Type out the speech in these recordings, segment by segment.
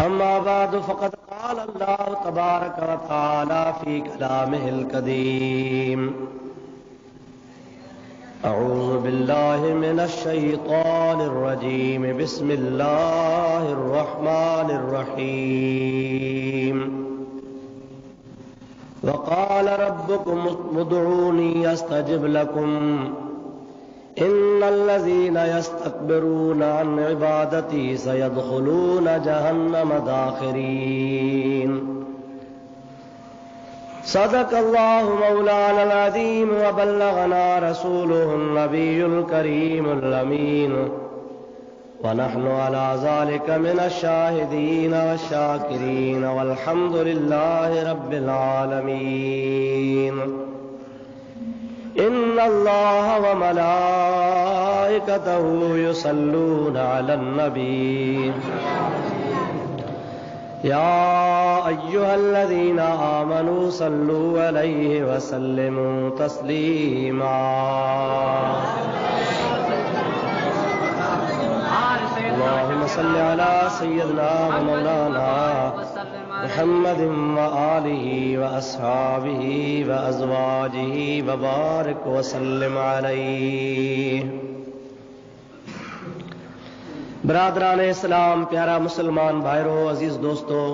अम्मा बाद फ़क़द क़ाल अल्लाह तबारक व तआला फ़ी कलामिहिल कदीम अऊज़ु बिल्लाहि मिनश शैतानिर रजीम बिस्मिल्लाहिर रहमानिर रहीम व क़ाल रब्बुकुम उदऊनी अस्तजिब लकुम इन्नल्लज़ीना यस्तकबिरूना अन इबादती सयदखुलूना जहन्नम दाखिरीन। सदक़ल्लाहु मौलानल अज़ीम व बल्लगना रसूलुहुन नबियुल करीमुल अमीन व नहनु अला ज़ालिका मिनश शाहिदीन वश्शाकिरीन वल्हम्दुलिल्लाहि रब्बिल आलमीन। इन्नल्लाह व मलाइकतहु युसल्लूना अलन नबी या अय्युहल्लज़ीना आमनू सल्लू अलैहि व सल्लिमू तस्लीमा। अल्लाहुम्मा सल्लि अला सय्यिदिना व मौलाना मुहम्मदिन व आलिहि व अस्हाबिहि व अज़वाजिहि व बारिक व सल्लिम अलैहि। बरादरान इस्लाम, प्यारा मुसलमान भाइरों, अजीज दोस्तों,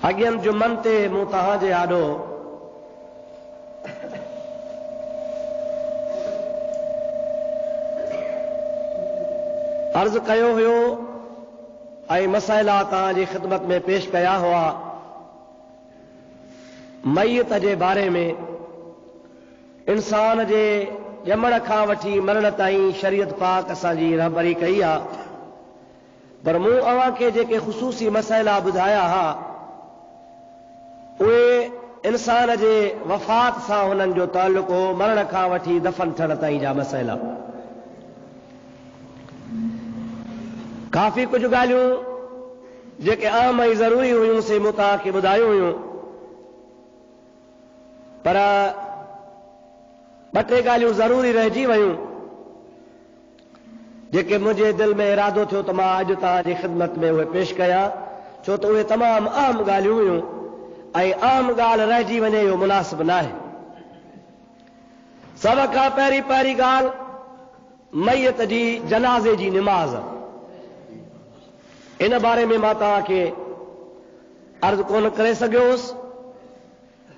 अॻियनि जुमनि ते मूं तव्हांजे आॾो अर्ज़ कयो हुयो ऐं मसइला तव्हांजी ख़िदमत में पेश कया हुआ। मयत जे बारे में इंसान जे ॼमण खां वठी मरण ताईं शरीयत पाक असांजी रहबरी कई आहे, पर मूं अव्हां खे जेके ख़ुसूसी मसइला ॿुधाया हुआ उहे इंसान जे वफ़ात सां हुननि जो ताल्लुक़ हो, मरण खां वठी दफ़न थियण ताईं जा मसइला। काफ़ी कुझु ॻाल्हियूं जेके आम ऐं ज़रूरी हुयूं से मूं तव्हांखे ॿुधायूं हुयूं, पर ॿ टे ॻाल्हियूं ज़रूरी रहिजी वयूं जेके मुंहिंजे दिलि में इरादो थियो त मां अॼु तव्हांजी ख़िदमत में उहे पेश कयां, छो त उहे तमामु आम ॻाल्हियूं हुयूं ऐं आम ॻाल्हि रहिजी वञे इहो मुनासिब न आहे। सभ खां पहिरीं ॻाल्हि मयत जी जनाज़े जी निमाज़। इन बारे में मां तव्हांखे अर्ज़ कोन करे सघियोसि।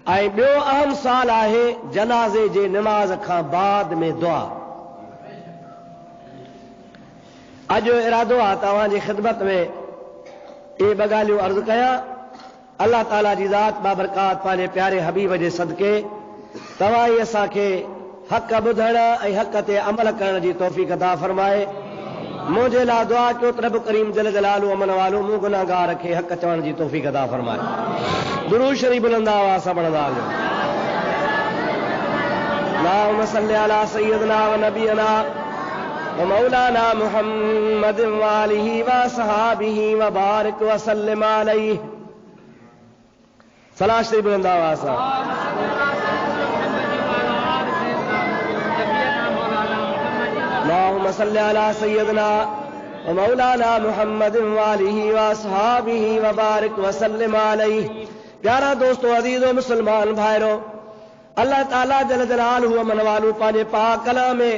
ऐं ॿियो अहम सुवाल आहे जनाज़े जे निमाज़ खां बाद में दुआ। अॼु इरादो आहे तव्हांजी ख़िदमत में इहे ॿ ॻाल्हियूं अर्ज़ कयां। अल्लाह ताला जी ज़ात बाबरकात पंहिंजे प्यारे हबीब जे सदके तव्हां ई असांखे हक़ ॿुधण ऐं हक़ ते अमल करण जी तौफ़ीक़ अता फरमाए। मुंहिंजे लाइ दुआ कयो त रब करीम जल जलालु अमन वालो मूं गुनाहगार खे हक़ चवण जी तौफ़ीक़ अता फरमाए। दुरूद शरीफ बुलंद आवाज़ सां पढ़ंदा हलियो। अल्लाहुम्मा सल्लि अला सय्यिदिना व नबियना व मौलाना मुहम्मदिन व आलिहि व असहाबिहि व बारिक व सल्लिम अलैहि। सलात शरीफ बुलंद आवाज़ सां। अल्लाहुम्मा सल्लि अला सय्यिदिना व मौलाना मुहम्मदिन व आलिहि व असहाबिहि व बारिक व सल्लिम अलैहि। प्यारा दोस्तों, अजीज़ो मुसलमान भाइरों, अल्लाह ताला जल जलालहु अमन वालू पंहिंजे पाक कलाम में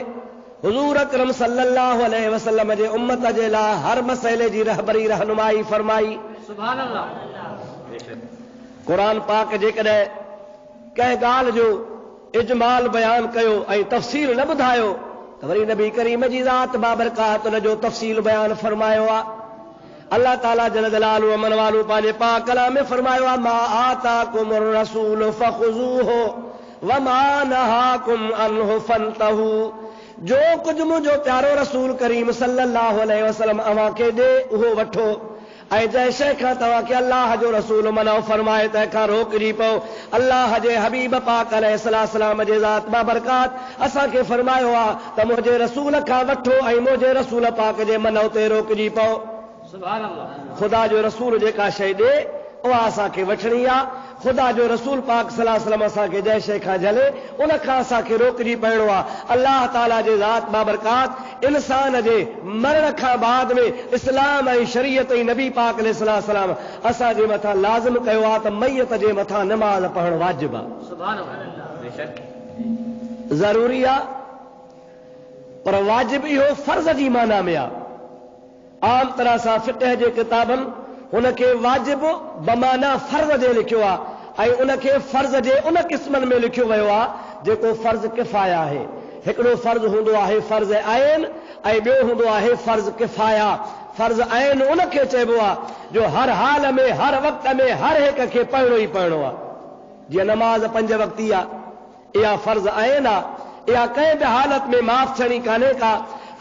हुज़ूर अकरम सल्लल्लाहु अलैहि वसल्लम जे उम्मत जे लाइ हर मसइले जी रहबरी रहनुमाई फरमाई। सुभान अल्लाह। क़ुरान पाक जेकॾहिं कंहिं ॻाल्हि जो इजमाल बयान कयो ऐं तफ़सील न ॿुधायो त वरी नबी करीम जी ज़ात बाबरकात उन जो तफ़सील बयान फरमायो आहे। अल्लाह ताला जल जलालहु अमन वालू पंहिंजे पाक कलाम में फरमायो आहे, मा आताकुमुर रसूल फखुज़ूहु व मा नहाकुम अन्हु फंतहू। जो कुझु मुंहिंजो प्यारो रसूल करीम सल्लल्लाहु अलैहि वसल्लम अव्हां खे ॾे उहो वठो, ऐं जंहिं शइ खां तव्हांखे अल्लाह जो रसूल मना फरमाए तंहिंखां रोकजी पओ। अल्लाह जे हबीब पाक अलैहिस्सलाम जे ज़ात बाबरकात असांखे फरमायो आहे त मुंहिंजे रसूल खां वठो ऐं मुंहिंजे रसूल पाक जे मन ते रोकजी पओ। ख़ुदा जो रसूल जेका शइ ॾे उहा असांखे वठणी आहे। ख़ुदा जो रसूल पाक सल्लल्लाहु अलैहि वसल्लम असांखे जंहिं शइ खां झले उन खां असांखे रोकजी पइणो आहे। अल्लाह ताला जे ज़ात बाबरकात इंसान जे मरण खां बाद में इस्लाम ऐं शरीयत ऐं नबी पाक अलैहिस्सलाम असांजे मथां लाज़िम कयो आहे त मैयत जे मथां नमाज़ पढ़णु वाजिब आहे। ज़रूरी आहे पर वाजिब इहो फर्ज़ जी माना में आहे। आम तरह सां फ़िक़ह जे किताबनि हुनखे वाजिब बमाना फर्ज़ जे लिखियो आहे ऐं उनखे फर्ज़ जे उन क़िस्मनि में लिखियो वियो आहे जेको फर्ज़ किफ़ाया आहे। हिकिड़ो फर्ज़ हूंदो आहे फर्ज़ आइन ऐं ॿियो हूंदो आहे फर्ज़ किफ़ाया। फर्ज़ आइन उनखे चइबो आहे जो हर हाल में हर वक़्त में हर हिक खे पढ़णो ई पढ़णो आहे। जीअं नमाज़ 5 वक़्ती आहे, इहा फर्ज़ आइन आहे, इहा कंहिं बि हालत में माफ़ थियणी कान्हे का,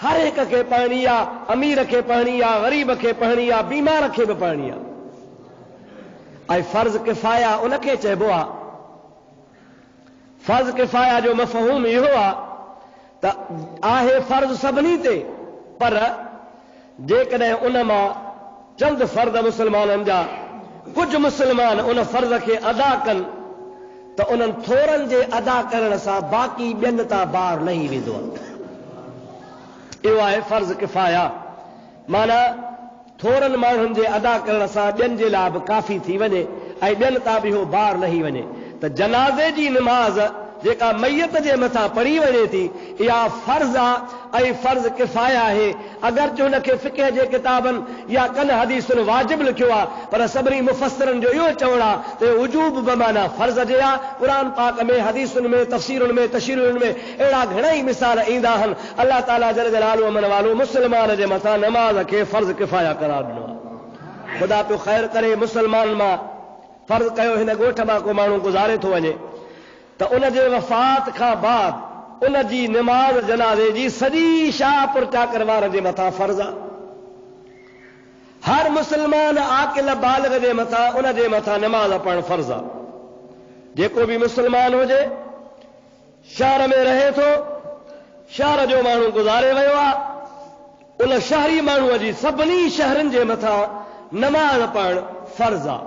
हर हिक खे पढ़णी आहे, अमीर खे पढ़णी आहे, ग़रीब खे पढ़णी आहे, बीमार खे बि पढ़णी आहे। ऐं फर्ज़ किफ़ाया उनखे चइबो आहे। फर्ज़ किफ़ाया जो मफ़हूम इहो आहे त आहे फर्ज़ सभिनी ते, पर जेकॾहिं उन मां चंद फर्ज़ मुस्लमाननि जा कुझु मुस्लमान उन फर्ज़ खे अदा कनि त उन्हनि थोरनि जे अदा करण सां बाक़ी ॿियनि तां बार लही वेंदो आहे। इहो आहे फर्ज़ किफ़ाया, माना थोरनि माण्हुनि जे अदा करण सां ॿियनि जे लाइ बि काफ़ी थी वञे ऐं ॿियनि तां बि उहो बार लही वञे। त जनाज़े जी नमाज़ जेका मैयत जे मथां पढ़ी वञे थी इहा फर्ज़ आहे ऐं फर्ज़ किफ़ाया आहे। अगरचे हुनखे फ़िक़ह जे किताबनि या कन हदीसुनि वाजिब लिखियो आहे, पर सभिनी मुफ़स्सिरनि जो इहो चवणु आहे त वुजूब बमाना फर्ज़ जे आहे। क़ुर पाक में, हदीसुनि में, तफ़सीरुनि में, तशरीहुनि में अहिड़ा घणेई मिसाल ईंदा आहिनि। अल्लाह ताला जल जलालुहु अमन वालो मुस्लमान जे मथां नमाज़ खे फर्ज़ किफ़ाया करार ॾिनो आहे। ख़ुदा पियो ख़ैर करे मुस्लमान मां फर्ज़ कयो हिन ॻोठ मां को माण्हू गुज़ारे थो वञे त उन जे वफ़ात खां बाद उन जी नमाज़ जनाज़े जी सॼी शाहपुर चाकर वारनि जे मथां फर्ज़ आहे। हर मुस्लमान आकिल बालिग़ जे मथां उन जे मथां नमाज़ पढ़णु फर्ज़ आहे। जेको बि मुस्लमान हुजे, शहर में रहे थो, शहर जो माण्हू गुज़ारे वियो आहे, उन शहरी माण्हूअ जी सभिनी शहरनि जे मथां नमाज़ पढ़णु फर्ज़ आहे।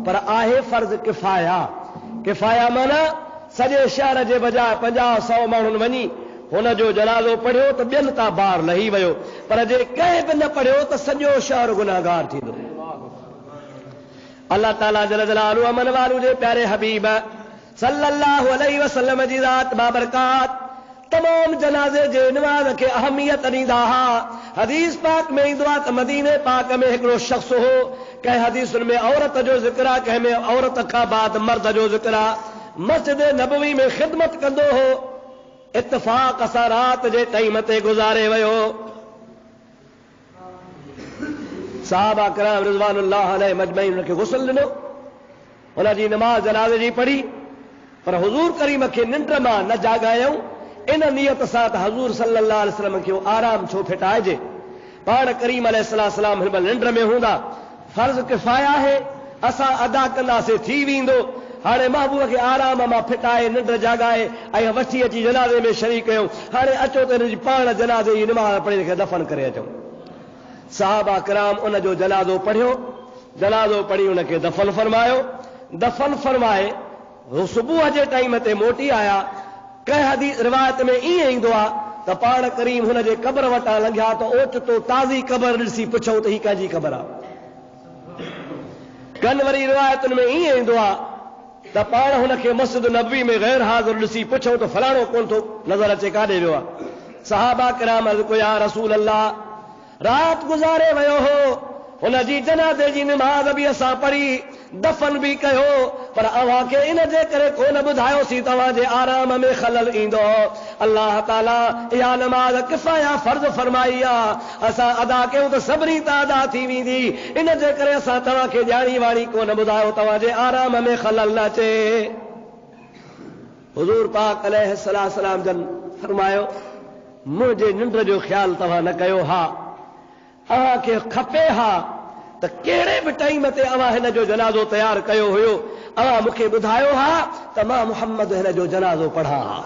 पर आहे फर्ज़ किफ़ाया। किफ़ाया माना सॼे शहर जे बजाए 50-100 माण्हुनि वञी हुन जो जनाज़ो पढ़ियो त ॿियनि तां बार लही वियो, पर जे कंहिं बि न पढ़ियो त सॼो शहर गुनाहगार थींदो। अल्लाह ताला जल जलालुहु अमन वालू जे प्यारे हबीब सल्लल्लाहु अलैहि वसल्लम जी ज़ात बाबरकात तमाम जनाज़े जे नमाज़ खे अहमियत ॾींदा हुआ। हदीस पाक में ईंदो आहे त मदीने पाक में हिकिड़ो शख़्स हो, कंहिं हदीसुनि में औरत जो ज़िक्र आहे, कंहिं में औरत खां बाद मर्द जो ज़िक्र आहे। मस्जिद नबवी में ख़िदमत कंदो हो, इत्तफ़ाक़ सां राति जे टाइम ते गुज़ारे वियो। सहाबा किराम रिज़वानुल्लाह अलैहि मजमईन हुनखे गुस्ल ॾिनो, हुनजी नमाज़ जनाज़े जी पढ़ी, पर हुज़ूर करीम खे निंड मां न जाॻायऊं इन नियत सां त हज़ूर सल्लल्लाहु अलैहि वसल्लम खे आराम छो फिटाइजे। पाण करीम अलैहिस्सलाम हिन निंड में हूंदा, फर्ज़ किफ़ाया आहे, असां अदा कंदासीं थी वेंदो। हाणे महबूब खे आराम मां फिटाए निंड जाॻाए ऐं वठी अची जनाज़े में शरीक कयूं। हाणे अचो त हिनजी पाण जनाज़े जी नमाज़ पढ़ी खे दफ़न करे अचूं। सहाबा किराम उन जो जनाज़ो पढ़ियो, जनाज़ो पढ़ी उनखे दफ़न फरमायो। दफ़न फरमाए सुबुह जे टाइम ते मोटी आया। कंहिं हदीस रिवायत में ईअं ईंदो आहे त पाण करीम हुन जे क़बर वटां लंघिया त ओचितो ताज़ी क़बर ॾिसी पुछऊं त ही कंहिंजी क़बर आहे। कन वरी रिवायतुनि में ईअं ईंदो आहे त पाण हुनखे मस्जिद नबवी में गैर हाज़िर ॾिसी पुछऊं त फलाणो कोन थो नज़र अचे, काॾे वियो आहे। सहाबा किराम अर्ज़ कयो या रसूल अल्लाह, राति गुज़ारे वियो हो, हुनजी जनाज़े जी नमाज़ बि असां पढ़ी, दफ़न बि कयो, पर अव्हां खे इन जे करे कोन ॿुधायोसीं तव्हांजे आराम में ख़लल ईंदो। अल्लाह ताला इहा नमाज़ किफ़ाया फर्ज़ फरमाई आहे, असां अदा कयूं त सभिनी तां अदा थी वेंदी, इन जे करे असां तव्हांखे ॼाणी वाणी कोन ॿुधायो तव्हांजे आराम में ख़लल न अचे। हुज़ूर पाक अलैहिस्सलाम जन फरमायो, मुंहिंजे निंड जो ख़्यालु तव्हां न कयो हा, अव्हांखे खपे हा त कहिड़े बि टाइम ते अव्हां हिन जो जनाज़ो तयारु कयो हुयो, अव्हां मूंखे ॿुधायो हा त मां मुहम्मद हिन जो जनाज़ो पढ़ा हा।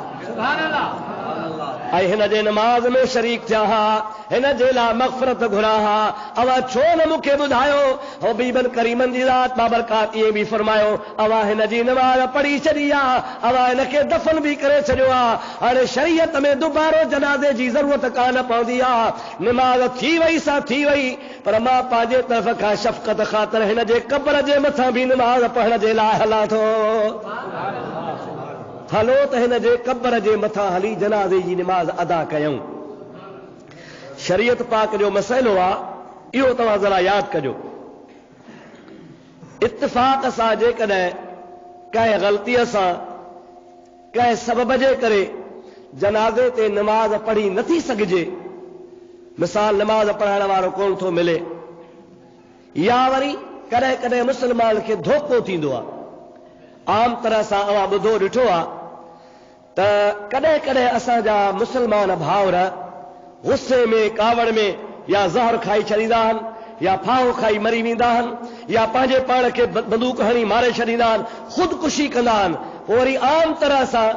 ऐं हिन जे नमाज़ में शरीक थिया हा, हिन जे लाइ मग़फ़िरत घुरा हा। अवा छो न मूंखे ॿुधायो? हो बीबन करीमन जी ज़ात बाबरकात इहे बि फरमायो, अवा हिन जी नमाज़ पढ़ी छॾी आहे, अवा हिनखे दफ़न बि करे छॾियो आहे। हाणे शरीयत में दुबारो जनाज़े जी ज़रूरत कान पवंदी आहे। नमाज़ थी वई सा थी वई, पर मां पंहिंजे तरफ़ खां शफ़क़त ख़ातिर हिन जे क़ब्र जे मथां बि नमाज़ पढ़ण जे लाइ हलां थो। हलो त हिन जे क़ब्र जे मथां हली जनाज़े जी नमाज़ अदा कयूं। शरीयत पाक जो मसइलो आहे, इहो तव्हां ज़रा यादि कजो। इत्तिफ़ाक़ सां जेकॾहिं कंहिं ग़लतीअ सां कंहिं सबब जे करे जनाज़े ते नमाज़ पढ़ी नथी सघिजे, मिसाल नमाज़ पढ़ाइण वारो कोन थो मिले, या वरी कॾहिं कॾहिं मुस्लमान खे धोखो थींदो आहे। आम तरह सां अवां ॿुधो ॾिठो आहे त कॾहिं कॾहिं असांजा मुस्लमान भाउर गुस्से में कावड़ में या ज़हर खाई छॾींदा आहिनि, या फाहो खाई मरी वेंदा आहिनि, या पंहिंजे पाण खे बंदूक हणी मारे छॾींदा आहिनि, ख़ुदकुशी कंदा आहिनि। पोइ वरी आम तरह सां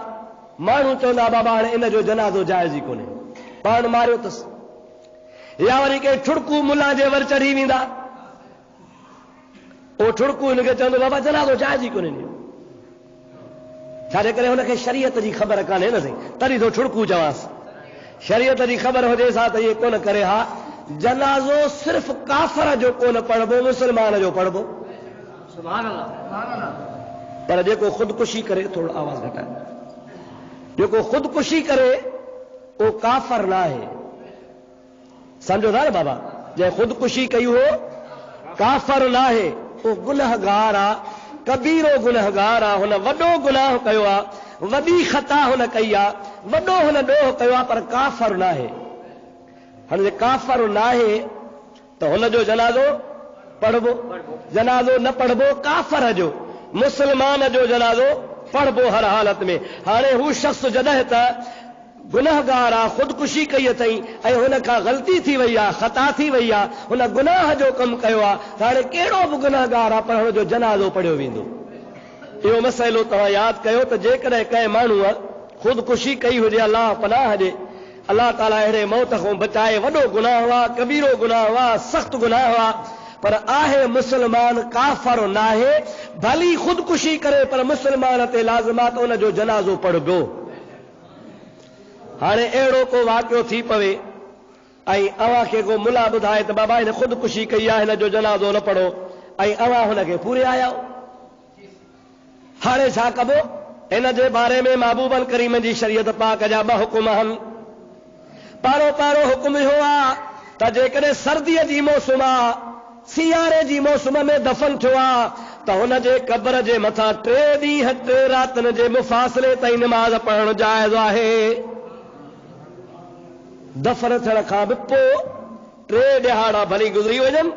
माण्हू चवंदा बाबा हाणे इन जो जनाज़ो जाइज़ ई कोन्हे, पाण मारियो अथसि। या वरी के ठुड़कू मुला जे वर चढ़ी वेंदा, उहो ठुड़कू हिनखे चवंदो बाबा जनाज़ो जाइज़ ई कोन्हे। छाजे करे हुनखे शरीयत जी ख़बर कान्हे न, साईं, तॾहिं थो ठुड़कू चवांसि। शरीयत जी ख़बर हुजे सा त इहे कोन करे हा। जनाज़ो सिर्फ़ काफ़र जो कोन पढ़बो, मुस्लमान जो पढ़बो। सुभान अल्लाह। पर जेको ख़ुदकुशी करे, थोरो आवाज़ घटाए, जेको ख़ुदकुशी करे उहो काफ़र न आहे, सम्झो था न बाबा? जंहिं ख़ुदकुशी कई हो काफ़र न आहे, उहो गुनहगार आहे, कबीरो गुनहगार आहे। हुन वॾो गुनाह कयो आहे, वॾी ख़ता हुन कई आहे, वॾो हुन ॾोह कयो आहे, पर काफ़र न आहे। हाणे जे काफ़र न आहे त हुनजो जनाज़ो पढ़बो, जनाज़ो न पढ़बो काफ़र जो। मुस्लमान जो जनाज़ो पढ़बो हर हालत में। हाणे हू शख़्स जॾहिं त गुनहगार आहे, ख़ुदकुशी कई अथई ऐं हुन खां ग़लती थी वई आहे, ख़ता थी वई आहे, हुन गुनाह जो कमु कयो आहे, त हाणे कहिड़ो बि गुनहगार आहे पर हुनजो जनाज़ो पढ़ियो वेंदो। इहो मसइलो तव्हां यादि कयो त जेकॾहिं कंहिं माण्हूअ ख़ुदकुशी कई हुजे, अलाह पनाह हुजे, अलाह ताला अहिड़े मौत खां बचाए, वॾो गुनाह हुआ, कबीरो गुनाह हुआ, सख़्तु गुनाह हुआ, पर आहे मुस्लमान, काफ़र न आहे। भली ख़ुदकुशी करे पर मुस्लमान ते लाज़िमात हुनजो जनाज़ो पढ़बो। हाणे अहिड़ो को वाक़ियो थी पवे ऐं अव्हां खे को मुला ॿुधाए त बाबा हिन ख़ुदकुशी कई आहे, हिन जो जनाज़ो न पढ़ो, ऐं अव्हां हुनखे पूरे आया। हाणे छा कबो? इन जे बारे में महबूबन करीम जी शरीयत पाक जा ॿ हुकुम आहिनि। पारो हुकुम इहो आहे त जेकॾहिं सर्दीअ जी मौसम आहे, सियारे जी मौसम में दफ़न थियो आहे, त हुन जे क़ब्र जे मथां 3 ॾींहं 3 रातिनि जे मुफ़ासिले ताईं नमाज़ पढ़णु जाइज़ आहे। दफ़न थियण खां बि पोइ 3 ॾिहाड़ा भली गुज़री वञनि,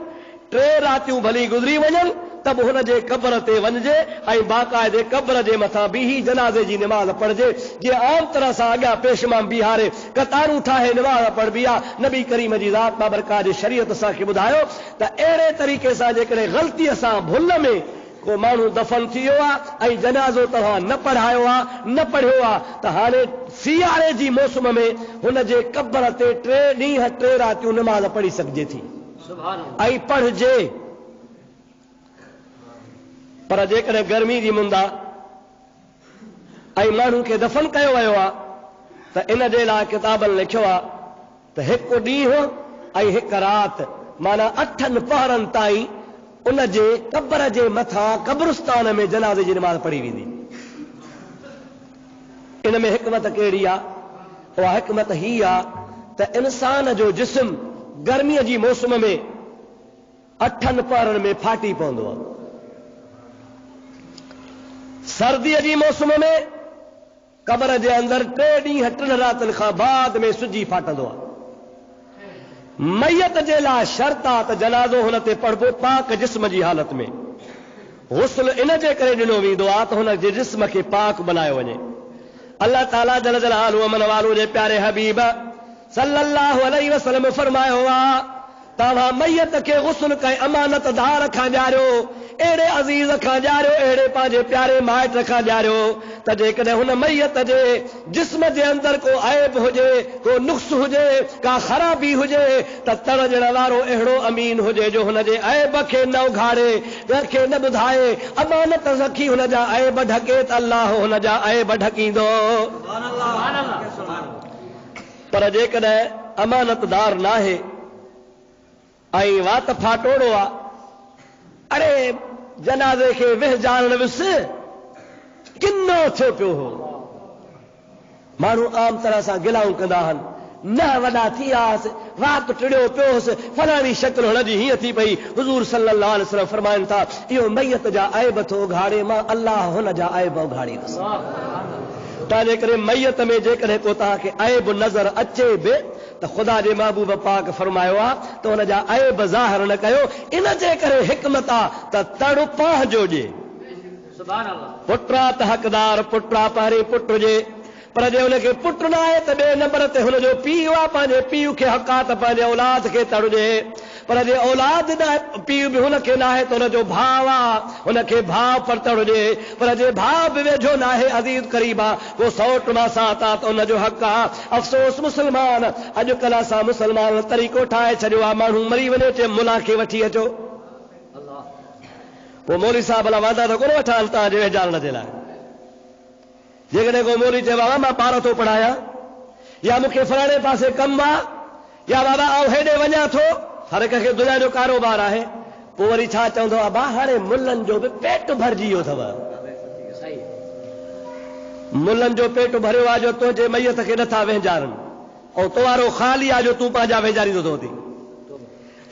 3 रातियूं भली गुज़री वञनि, त बि हुन जे क़ब्र ते वञिजे ऐं बाक़ाइदे क़ब्र जे मथां बीही जनाज़े जी नमाज़ पढ़िजे। जीअं आम तरह सां अॻियां पेशमाम बीहारे कतारूं ठाहे नमाज़ पढ़बी आहे, नबी करीम जी ज़ात बाबरकात जी शरीयत असांखे ॿुधायो त अहिड़े तरीक़े सां जेकॾहिं ग़लतीअ सां भुल में को माण्हू दफ़न थी वियो आहे ऐं जनाज़ो तव्हां न पढ़ायो आहे, न पढ़ियो आहे, त हाणे सियारे जी मौसम में हुन जे क़ब्र ते 3 ॾींहं 3 रातियूं नमाज़ पढ़ी सघिजे थी ऐं पढ़िजे। पर जेकॾहिं गर्मी जी मुंद आहे ऐं माण्हू खे दफ़न कयो वियो आहे त इन जे लाइ किताबनि लिखियो आहे त 1 ॾींहुं ऐं 1 राति, माना 8 पहरनि ताईं उन जे क़ब्र जे मथां क़ब्रिस्तान में जनाज़े जी नमाज़ पढ़ी वेंदी। इन में हिकमत कहिड़ी आहे? उहा हिकमत ही आहे त इंसान जो जिस्म गर्मीअ जी मौसम में 8 पहरनि में फाटी पवंदो आहे, सर्दीअ जी मौसम में क़ब्र जे अंदरि 3 ॾींहं 3 रातिनि खां बाद में सुजी फाटंदो आहे। मैयत जे लाइ शर्त आहे त जनाज़ो हुन ते पढ़बो पाक जिस्म जी हालत में। गुस्ल इन जे करे ॾिनो वेंदो आहे त हुन जे जिस्म खे पाक बनायो वञे। अल्लाह ताला जल जलालहु अमन वालो जे प्यारे हबीब सल्लल्लाहु अलैहि वसल्लम फरमायो आहे, तव्हां मैयत खे गुस्ल कंहिं अमानतदार खां ॾियारियो, अहिड़े अज़ीज़ खां ॼारियो, अहिड़े पंहिंजे प्यारे माइट खां ॼारियो त जेकॾहिं हुन मैयत जे जिस्म जे अंदरि को ऐब हुजे, को नुक्स हुजे, का ख़राबी हुजे त तड़जण वारो अहिड़ो अमीन हुजे जो हुन जे ऐब खे न उघाड़े, खे न ॿुधाए, अमानत रखी हुन जा ऐब ढके त अल्लाह हुन जा ऐब ढकींदो। पर जेकॾहिं अमानतदार नाहे ऐं वात फाटोड़ो आहे, अरे जनाज़े खे विहजारण विस किनो थियो पियो हो। माण्हू आम तरह सां गिलाऊं कंदा आहिनि, न वॾा थी वियासीं, वात टिड़ियो पियोसि, फलाणी शक्ल हुनजी हीअं थी पई। हुज़ूर सल्लल्लाहु अलैहि वसल्लम फरमाइनि था इहो मैयत जा ऐब थो उघाड़े, मां अल्लाह हुन जा ऐब उघाड़ींदुसि। तंहिंजे करे मैयत में जेकॾहिं को तव्हांखे ऐब नज़र अचे बि त ख़ुदा जे महबूब पाक फरमायो आहे त हुन जा ऐब ज़ाहिर न कयो। इन जे करे हिकमत आहे त तड़ पंहिंजो ॾे। पुटरा त हक़दार, पुटरा पहिरीं पुट हुजे, पर जे हुनखे पुट न आहे त ॿिए नंबर ते हुनजो पीउ आहे, पंहिंजे पीउ खे हक़ आहे त पंहिंजे औलाद खे तड़ ॾे। पर जे औलाद न पीउ बि हुनखे न आहे त हुनजो भाउ आहे, हुनखे भाउ पर तड़ ॾे। पर जे भाउ बि वेझो न आहे, अज़ीज़ करीब आहे, को सौट मां साथ आहे त हुनजो हक़ आहे। अफ़सोस मुस्लमान, अॼुकल्ह असां मुस्लमान तरीक़ो ठाहे छॾियो आहे, माण्हू मरी वञे चए मुला खे वठी अचो। पोइ मौली साहब भला वादा त कोन वठां तव्हांजे वेझारण जे लाइ। जेकॾहिं को मौली चए बाबा मां ॿार थो पढ़ायां, या मूंखे फलाणे पासे कमु आहे, या बाबा आउं हेॾे वञा थो, हर हिक खे दुनिया जो कारोबार आहे, पोइ वरी छा चवंदो आहे बा हाणे मुलनि जो बि पेट भरिजी वियो अथव। मुलनि जो पेट भरियो आहे जो तुंहिंजे मैयत खे नथा वेझारनि, ऐं तुंहिंजो ख़ाली आहे जो तूं पंहिंजा वेझारींदो थो थी।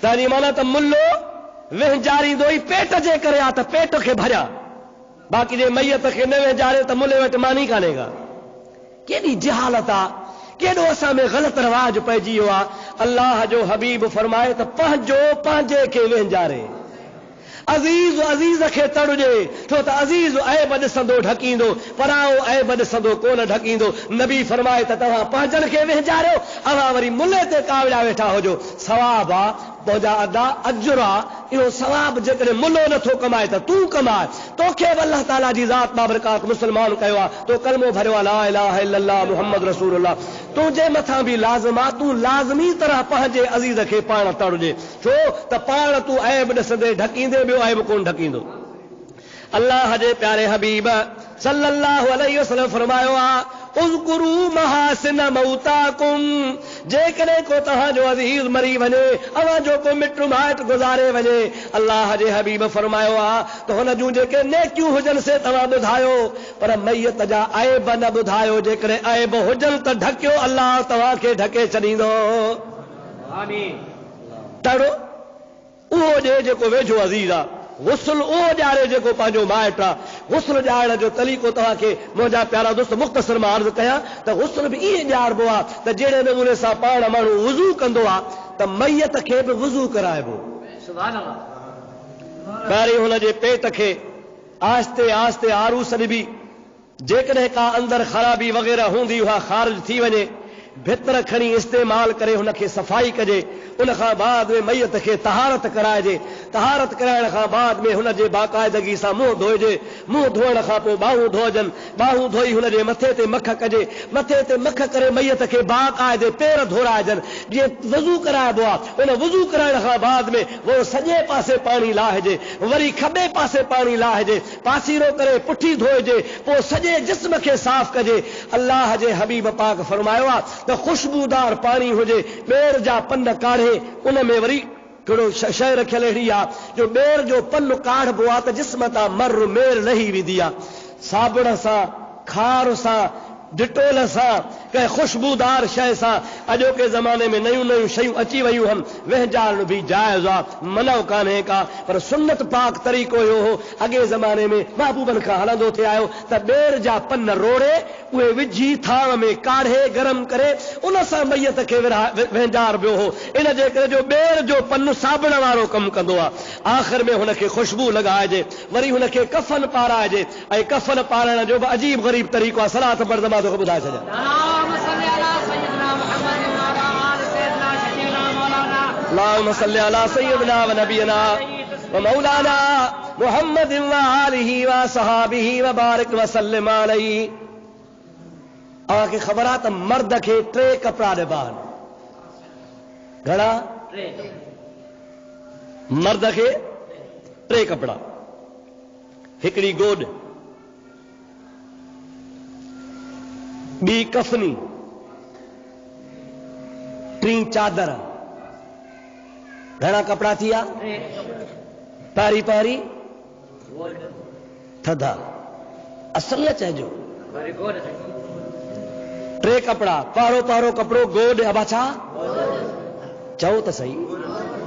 तव्हांजी माना त मुल्लो वेझारींदो ई पेट जे करे आहे त पेट खे भरियां, बाक़ी जे मैयत खे न वेझारे त मुले वटि मानी कान्हे का। केॾी जहालत आहे, केॾो असां में ग़लति रवाज पइजी वियो आहे। अल्लाह जो हबीब फरमाए त पंहिंजो पंहिंजे खे वेझारे, अज़ीज़ अज़ीज़ खे तड़ ॾे, छो त अज़ीज़ ऐब ॾिसंदो ढकींदो, पराओ ऐब ॾिसंदो कोन ढकींदो। नबी फरमाए त तव्हां पंहिंजनि खे वेझारियो, अव्हां वरी मुले ते कावड़ा वेठा हुजो। सवाब आहे, तुंहिंजा अदा अजुर आहे, इहो सवाब जेकॾहिं मुलो नथो कमाए त तूं कमाए। तोखे बि अल्लाह ताला जी ज़ात बाबरकात मुस्लमान कयो आहे, तो कलमो भरियो आहे ला इलाहा इल्लल्लाह मुहम्मद रसूलुल्लाह, तुंहिंजे मथां बि लाज़िम आहे तूं लाज़मी तरह पंहिंजे अज़ीज़ खे पाण तड़ ॾे, छो त पाण तूं ऐब ॾिसंदे ढकींदे ॿियो ऐब कोन ढकींदो। अल्लाह जे प्यारे हबीब सल्लल्लाहु अलैहि वसल्लम फरमायो आहे उज़कुरू महासिन मौताकुम, जेकॾहिं को तव्हांजो अज़ीज़ मरी वञे, अवां जो को मिट माइट गुज़ारे वञे, अल्लाह जे हबीब फरमायो आहे त हुन जूं जेके नेकियूं हुजनि से तव्हां ॿुधायो, पर मैयत जा ऐब न ॿुधायो। जेकॾहिं ऐब हुजनि त ढकियो, अल्लाह तव्हांखे ढके छॾींदो। तड़ो उहो ॾे जेको वेझो अज़ीज़ आहे, गुस्ल उहो ॼाणे जेको पंहिंजो माइट आहे। गुस्ल ॼाणण जो तरीक़ो तव्हांखे मुंहिंजा प्यारा दोस्त मुख़्तसर मां अर्ज़ु कयां त गुस्ल बि ईअं ॼाणबो आहे त जहिड़े नमूने सां पाण माण्हू वुज़ू कंदो आहे त मैयत खे बि वुज़ू कराइबो। पहिरीं हुनजे पेट खे आहिस्ते आहिस्ते आरूस ॾिबी, जेकॾहिं का अंदरि ख़राबी वग़ैरह हूंदी उहा ख़ारिज थी वञे, भितर खणी इस्तेमाल करे हुनखे सफ़ाई कजे। उन खां बाद में मैयत खे तहारत कराइजे। तहारत कराइण खां बाद में हुनजे बाक़ाइदगी सां मुंहुं धोइजे। मुंहुं धोइण खां पोइ ॿाहूं धोइजनि, ॿाहूं धोई हुनजे मथे ते मख कजे, मथे ते मख करे मैयत खे बाक़ाइदे पेर धोराइजनि जीअं वुज़ू कराइबो आहे। उन वुज़ू कराइण खां बाद में वो सॼे पासे पाणी लाहिजे, वरी खॿे पासे पाणी लाहिजे, पासीरो करे पुठी धोइजे, पोइ सॼे जिस्म खे साफ़ कजे। अल्लाह जे हबीब पाक फरमायो आहे त ख़ुशबूदार पाणी हुजे, ॿेर जा पन काढ़े उन में वरी कहिड़ो शइ रखियल अहिड़ी आहे जो ॿेर जो पन काढ़बो आहे त जिस्म तां मर मेर लही वेंदी आहे। साबुण सां, खार सां, डिटोल सां, कंहिं ख़ुशबूदार शइ सां। अॼोके ज़माने में नयूं नयूं शयूं अची वियूं आहिनि, वेझारण बि जाइज़ आहे, मना कान्हे का, पर सुन्नत पाक तरीक़ो इहो हो अॻे ज़माने में महबूबनि खां हलंदो थे आयो त ॿेर जा पन रोड़े उहे विझी थाण में काढ़े गरम करे उन सां मैयत खे वेझारबियो हो। इन जे करे जो ॿेर जो पन साबुण वारो कमु कंदो आहे। आख़िर में हुनखे ख़ुशबू लॻाइजे, वरी हुनखे कफ़न पाराइजे। ऐं कफ़न पाराइण जो बि अजीब ग़रीब तरीक़ो आहे। सलात पढ़ मां तोखे ॿुधाए छॾियां। अल्लाहुम्मा सल्ली अला सय्यिदिना व नबीना व मौलाना मुहम्मदिन व आलिही व सहाबिही व बारिक व सल्लिम अलैहि। आके ख़बर आहे त मर्द खे 3 कपड़ा ॾिबा आहिनि। घणा? मर्द खे 3 कपड़ा। हिकिड़ी गोॾ, ॿी कफनी, 3 चादर। घणा कपड़ा थिया? पहिरीं पहिरीं थधा असल न चइजो, 3 कपड़ा। पहिरो पहिरो कपड़ो गोॾ, अबा छा चओ त सही,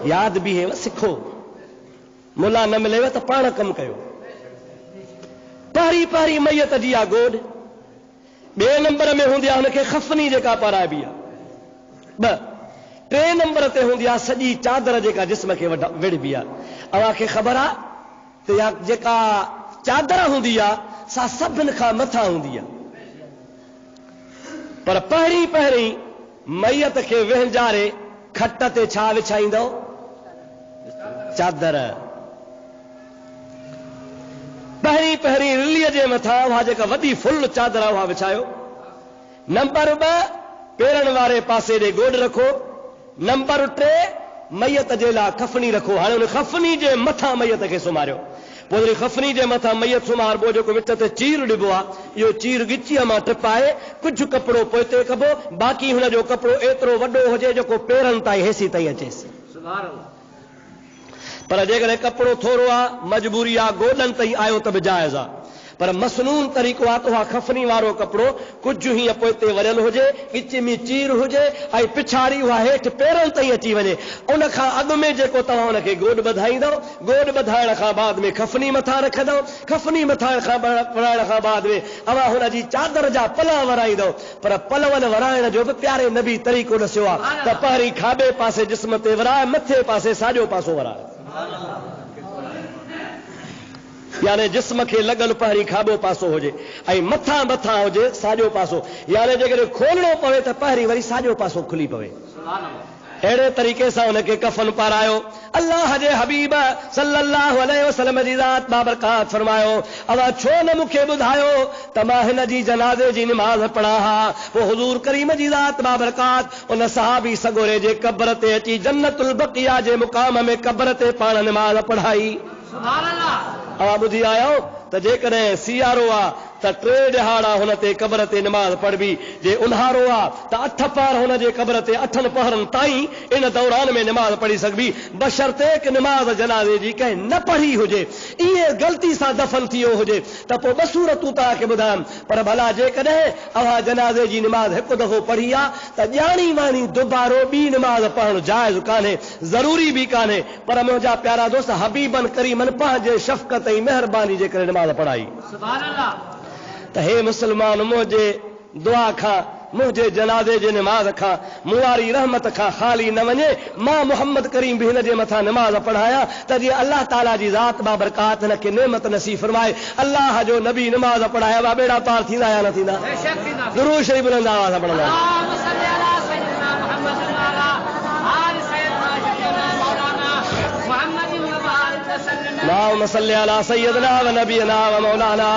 याद बि है, सिखो। मुला न मिलेव त पाण कमु कयो। पहिरीं पहिरीं मैयत जी आहे गोॾ। ॿिए नंबर में हूंदी आहे हुनखे खफनी जेका पाराइबी आहे। 2 टे नंबर ते हूंदी आहे सॼी चादर जेका जिस्म खे विढ़बी आहे। अव्हांखे ख़बर आहे त या जेका चादर हूंदी आहे सा सभिनि खां मथां हूंदी आहे। पर पहिरीं पहिरीं मैयत खे विहंजारे खट ते छा विछाईंदो? चादर। पहिरीं पहिरीं रिलीअ जे मथां उहा जेका वॾी फुल चादर उहा विछायो। नंबर 2 पेरनि वारे पासे ॾे गोॾ रखो। नंबर 3 मैयत जे लाइ खफनी रखो। हाणे हुन खफनी जे मथां मैयत खे सुम्हारियो। पोइ वरी खफनी जे मथां मैयत सुम्हारबो। जेको विच ते चीर ॾिबो आहे, इहो चीर गिचीअ मां टिपाए कुझु कपिड़ो पोइते कबो। बाक़ी हुनजो कपिड़ो एतिरो वॾो हुजे जेको पेरनि ताईं हेसी ताईं अचेसि। पर जेकॾहिं कपिड़ो थोरो आहे, मजबूरी आहे, गोॾनि ताईं आयो त बि जाइज़ आहे। पर मसनून तरीक़ो आहे त उहा खफनी वारो कपिड़ो कुझु हीअं पोइते वरियल हुजे, विच में चीर हुजे ऐं पिछाड़ी उहा हेठि पेरनि ताईं अची वञे। उन खां अॻु में जेको तव्हां हुनखे गोॾ ॿधाईंदव, गोॾ ॿधाइण खां बाद में खफनी मथां रखंदव, खफनी मथां वराइण खां बाद में अवां हुनजी चादर जा पलव वराईंदव। पर पलवनि वराइण जो बि प्यारे नबी तरीक़ो ॾसियो आहे त पहिरीं खाॿे पासे जिस्म ते वराए, मथे पासे साॼो पासो वराए। यानी जिस्म खे लॻल पहिरीं खाॿो पासो हुजे ऐं मथां मथां हुजे साॼो पासो। यानी जेकॾहिं खोलणो पवे त पहिरीं वरी साॼो पासो खुली पवे। अहिड़े तरीक़े सां हुनखे कफन पारायो। अल्लाह जे हबीब सल्लल्लाहु अलैहि वसल्लम जी ज़ात बाबरकात फरमायो, अवा छो न मूंखे ॿुधायो त मां हिन जी जनाज़े जी निमाज़ पढ़ा हा। पोइ हुज़ूर करीम जी ज़ात बाबरकात उन सहाबी सगोरे जे क़ब्र ते अची जन्नतुल बक़िया जे मुक़ाम में क़ब्र ते पाण निमाज़ पढ़ाई। सुभान अल्लाह। अवां ॿुधी आयो त जेकॾहिं सियारो आहे त 3 ॾहाड़ा हुन ते क़ब्र ते निमाज़ पढ़बी। जे उन्हारो आहे त 8 पहर हुन जे क़ब्र ते 8 पहरनि ताईं इन दौरान में निमाज़ पढ़ी सघबी, बशर्ते कि निमाज़ जनाज़े जी कंहिं न पढ़ी हुजे, ईअं ग़लती सां दफ़न थियो हुजे त पोइ 2 सूरतूं तव्हांखे ॿुधायमि। पर भला जेकॾहिं अव्हां जनाज़े जी निमाज़ हिकु दफ़ो पढ़ी आहे त ॼाणी वाणी दुबारो ॿी निमाज़ पढ़णु जाइज़ कान्हे, ज़रूरी बि कान्हे। पर मुंहिंजा प्यारा दोस्त हबीबन करीमन पंहिंजे शफ़क़त ऐं महिरबानी जे करे निमाज़ पढ़ाई। सुभान अल्लाह। त हे मुस्लमान, मुंहिंजे दुआ खां, मुंहिंजे जनाज़े जे निमाज़ खां, मुआरी रहमत खां ख़ाली न वञे। मां मोहम्मद करीम बि हिन जे मथां निमाज़ पढ़ाया त जीअं अल्लाह ताला जी ज़ात बाबरकात हिनखे नेमत नसीब फरमाए। अल्लाह जो नबी निमाज़ पढ़ाया वा बेड़ा पार थींदा या न थींदा? दुरूद शरीफ बुलंद आवाज़ सां पढ़ंदा। अल्लाहुम्मा सल्लि अला सय्यिदना व नबियना व मौलाना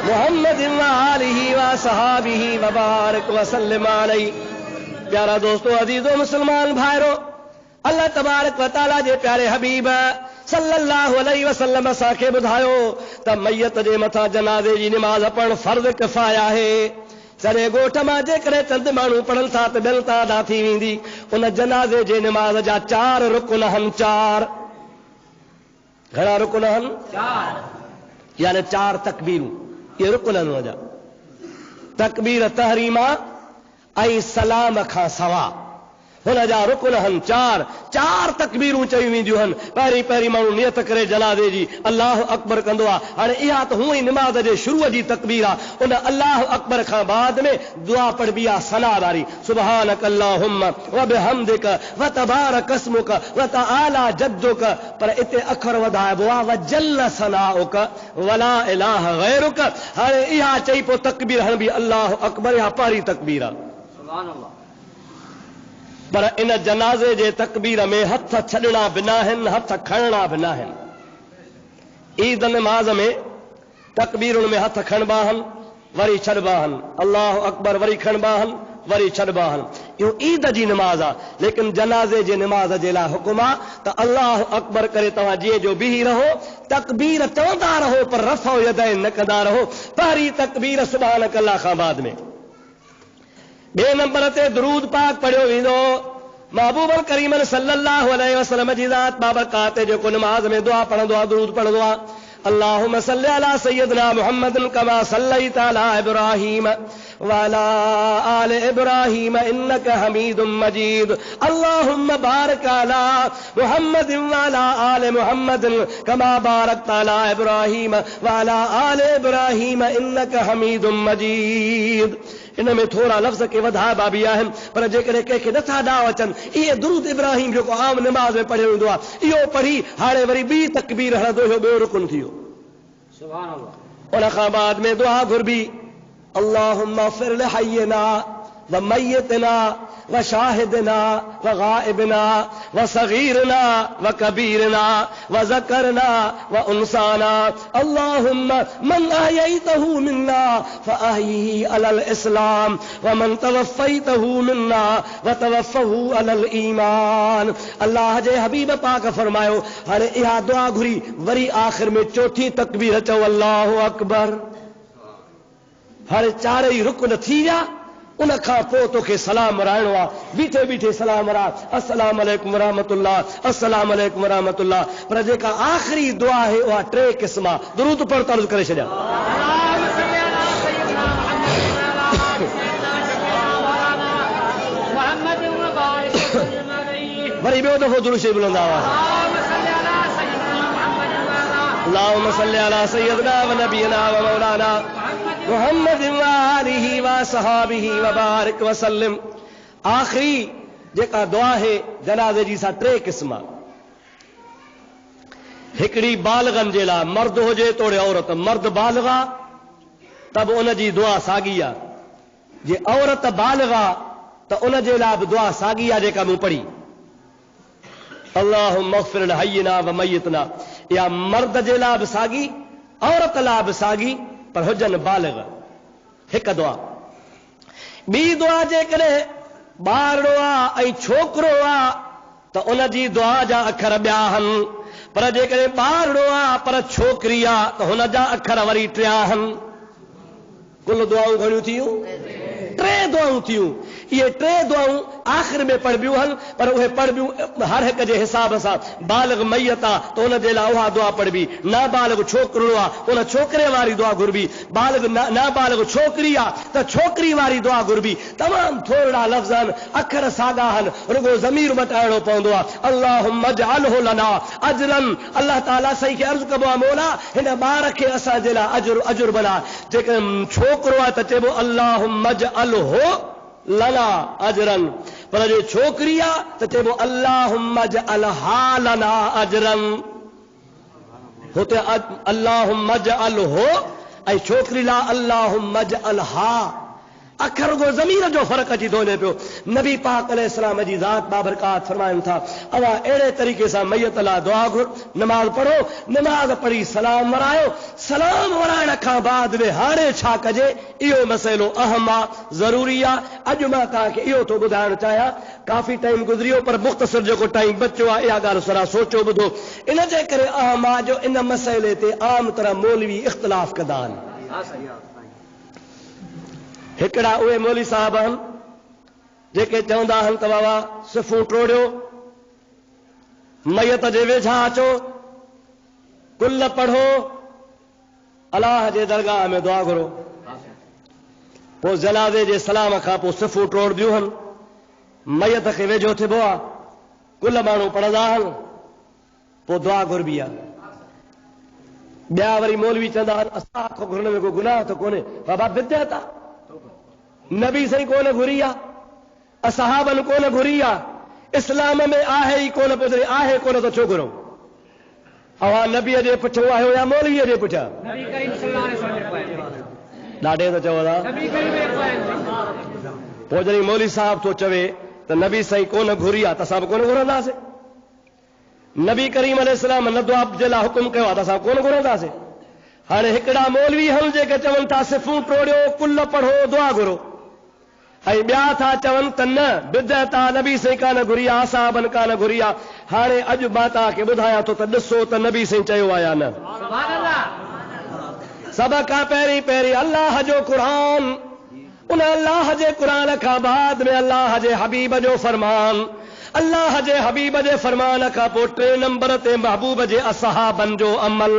मुहम्मदिन व आलिही व सहाबिही व बारिक व सल्लिम अलैहि। प्यारा दोस्तों, अजीजो मुसलमान भाइरो, अल्लाह तबारक व तआला जे प्यारे हबीब सल्लल्लाहु अलैहि वसल्लम असांखे ॿुधायो त मैयत जे मथां जनाज़े जी निमाज़ पढ़णु फर्ज़ किफ़ाया आहे। सॼे ॻोठ मां जेकॾहिं चंद माण्हू पढ़नि था त ॿियनि तां अदा थी वेंदी। उन जनाज़े जे निमाज़ जा 4 रुकन आहिनि। 4 घणा रुकन आहिनि? 4। यानी 4 तकबीरूं, ये रुकन आहिनि हुनजा। तकबीर तहरीमा ऐं सलाम खां सवा हुनजा रुकन आहिनि 4 तकबीरूं चई वेंदियूं आहिनि। पहिरीं पहिरीं माण्हू नियत करे जनाज़े जी अल्लाह अकबर कंदो आहे। हाणे इहा त हूअं ई निमाज़ जे शुरूअ जी तकबीर आहे। उन अल्लाह अकबर खां बाद में दुआ पढ़बी आहे सना वारी, सुबहानक अल्लाहुम्मा व बिहम्दिक व तबारक अस्मुक व तआला जद्दुक। पर इते अखर वधाइबो आहे व जल्ल सनाउक व ला इलाहा गैरुक। हाणे इहा चई पोइ तकबीर हणबी अल्लाह अकबर, इहा पहिरीं तकबीर आहे। सुभान अल्लाह। पर इन जनाज़े जे तकबीर में हथ छॾणा बि न आहिनि, हथ खणणा बि न आहिनि। ईद नमाज में तकबीरुनि में हथ खणबा आहिनि वरी छॾिबा आहिनि, अल्लाह अकबर वरी खणबा आहिनि वरी छॾिबा आहिनि। इहो ईद जी नमाज़ आहे। लेकिन जनाज़े जे नमाज़ जे लाइ हुकुम आहे त अल्लाह अकबर करे तव्हां जीअं जो बीही रहो, तकबीर चवंदा रहो पर रफ़ो यदैन न कंदा रहो। पहिरीं तकबीर सुभानक अल्लाह खां बाद में। ॿिए नंबर ते दुरूद पाक पढ़ियो वेंदो। महबूब करीम सल्लल्लाहु अलैहि वसल्लम जी ज़ात बाबरकात जेको नमाज़ में दुआ पढ़ंदो आहे, दुरूद पढ़ंदो आहे, अल्लाहुम्मा सल्लि अला सय्यदना मुहम्मदिन कमा सल्लैता अला इब्राहीम व अला आलि इब्राहीम इन्नका हमीदुम मजीद। अल्लाहुम्मा बारिक अला मुहम्मदिन व अला आलि मुहम्मदिन कमा बारकता अला इब्राहीम व अला आलि इब्राहीम इन्नका हमीदुम मजीद। इन में थोड़ा लफ्ज़ के वधाइबा बि आहिनि, पर जेकॾहिं कंहिंखे नथा ॾाव अचनि, इहे दुरूद इब्राहिम जेको आम नमाज़ में पढ़ियो वेंदो आहे, इहो पढ़ी हाणे वरी ॿी तकबीर हणंदो, इहो ॿियो रुकन थी वियो। सुभान अल्लाह। उन खां बाद में दुआ घुरबी, अल्लाहुम्मा फ़िर लिहय्यिना व मय्यितना व शाहिदना व गाइबना व सगीरना व कबीरना व ज़करना व उनसाना। अल्लाहुम्मा मन अहयैतहु मिन्ना फ़अहयिही अलल इस्लाम व मन तवफ़्फ़ैतहु मिन्ना व तवफ़्फ़हु अलल ईमान। अल्लाह जे हबीब पाक फरमायो, हाणे इहा दुआ घुरी वरी आख़िर में चौथी तकबीर चओ अल्लाहु अकबर। हाणे चारई रुकन थी विया। उन खां पोइ तोखे सलाम वराइणो आहे। बीठे बीठे सलाम वरा, अस्सलाम अलैकुम वरहमतुल्लाह, अस्सलाम अलैकुम वरहमतुल्लाह। पर जेका आख़िरी दुआ है उहा टे क़िस्म आहे। दुरूद पढ़ तर्ज़ करे छॾिया। वरी ॿियो दफ़ो दुरूद शरीफ़ बुलंद आवाज़, अल्लाहुम्मा सल्लि अला सय्यदना व नबियना व मौलाना मुहम्मद व आलिहि व सहाबिहि व बारिक व सल्लिम। आखिरी जेका दुआ है जनाज़े जी सा टे क़िस्म। हिकिड़ी बालिग़नि जे लाइ, मर्द हुजे तोड़े औरत, मर्द बालिग़ा त बि उन जी दुआ साॻी आहे। जे औरत बालिग़ा त उन जे लाइ बि दुआ साॻी आहे जेका मूं पढ़ी, अल्लाहुम्मा ग़फ़िर लिहय्यिना व मय्यितना। इहा मर्द जे लाइ बि साॻी, औरत लाइ बि साॻी, पर हुजनि बालिग़। हिकु दुआ। ॿी दुआ जेकॾहिं ॿारड़ो आहे ऐं छोकिरो आहे त उन जी दुआ जा अखर ॿिया आहिनि, पर जेकॾहिं ॿारड़ो आहे पर छोकिरी आहे त हुन जा अखर वरी टिया आहिनि। कुल दुआऊं घणियूं थियूं? टे दुआऊं थियूं। इहे टे दुआऊं आख़िर में पढ़बियूं आहिनि, पर उहे पढ़बियूं हर हिक जे हिसाब सां। बालिग़ मैयत आहे त उन जे लाइ उहा दुआ पढ़बी, नाबालिग़ छोकिरो आहे उन छोकिरे वारी दुआ घुरबी, बालिग़ नाबालिग़ छोकिरी आहे त छोकिरी वारी दुआ घुरबी। तमामु थोरा लफ़्ज़ आहिनि, अखर साॻा आहिनि, रुगो ज़मीर मटाइणो पवंदो आहे। अल्लाहुम्मा अजअलहु लना अजरन। अल्लाह ताला सही खे अर्ज़ु कबो आहे, मौला हिन ॿार खे असांजे लाइ अजुर बना। जेकॾहिं छोकिरो आहे त चइबो अल्लाहुम्मा अजअलहु लना अजरन, पर जे छोकिरी आहे त चइबो अल्लाहुम्मा अजअलहा लना अजरन। हुते अल्लाहुम्मा अजअलहु ऐं छोकिरी लाइ अल्लाहुम्मा अजअलहा। अखर गो ज़मीर जो फ़र्क़ु अची थो वञे पियो। नबी पाक अलैहिस्सलाम जी ज़ात बाबरकात फरमाइनि था, अवा अहिड़े तरीक़े सां मैयत लाइ दुआ घुर, नमाज़ पढ़ो, नमाज़ पढ़ी सलाम वरायो। सलाम वराइण खां बाद में हाणे छा कजे, इहो मसइलो अहम आहे, ज़रूरी आहे। अॼु मां तव्हांखे इहो थो ॿुधाइणु चाहियां। काफ़ी टाइम गुज़रियो, पर मुख़्तसिर जेको टाइम बचियो आहे इहा ॻाल्हि सरा सोचो ॿुधो। इन जे करे अहम आहे जो इन मसइले ते आम तरह मौलवी इख़्तिलाफ़ कंदा आहिनि। हिकिड़ा उहे मौलवी साहब आहिनि जेके चवंदा आहिनि त बाबा सिफ़ूं टोड़ियो, मैयत जे वेझा अचो, कुल पढ़ो, अलाह जे दरगाह में दुआ घुरो, पोइ जनाज़े जे सलाम खां पोइ सिफ़ूं टोड़बियूं आहिनि, मैयत खे वेझो थिबो आहे, कुल माण्हू पढ़ंदा आहिनि, पोइ दुआ घुरबी आहे। ॿिया वरी मौलवी चवंदा आहिनि असां खां घुरण में कोई गुनाह त कोन्हे, बाबा बिदअत आहे, नबी साईं कोन घुरी आहे, असहाबनि कोन घुरी आहे, इस्लाम में आहे ई कोन, पोइ आहे कोन त छो घुरो? अवां नबीअ जे पुठियां आहियो या मौलवीअ जे पुठियां? ॾाढे त चवंदा। पोइ जॾहिं मौलवी साहब थो चवे त नबी साईं कोन घुरी आहे त असां बि कोन घुरंदासीं। नबी करीम अलैहिस्सलाम न दुआ जे लाइ हुकुम कयो आहे त असां कोन घुरंदासीं। हाणे हिकिड़ा मौलवी हल जेके चवनि था सिफ़ूं टोड़ियो, कुल पढ़ो, दुआ घुरो, ऐं ॿिया था चवनि त न बिदअत आहे, नबी साईं कान घुरी आहे, असहाबनि कान घुरी आहे। हाणे अॼु मां तव्हांखे ॿुधायां थो त ॾिसो त नबी साईं चयो आहे या न। सभ खां पहिरीं अल्लाह जो क़ुरान, उन अल्लाह जे क़ुरान खां बाद में अल्लाह जे हबीब जो फरमान, अल्लाह जे हबीब जे फरमान खां पोइ 3 नंबर ते महबूब जे असहाबनि जो अमल।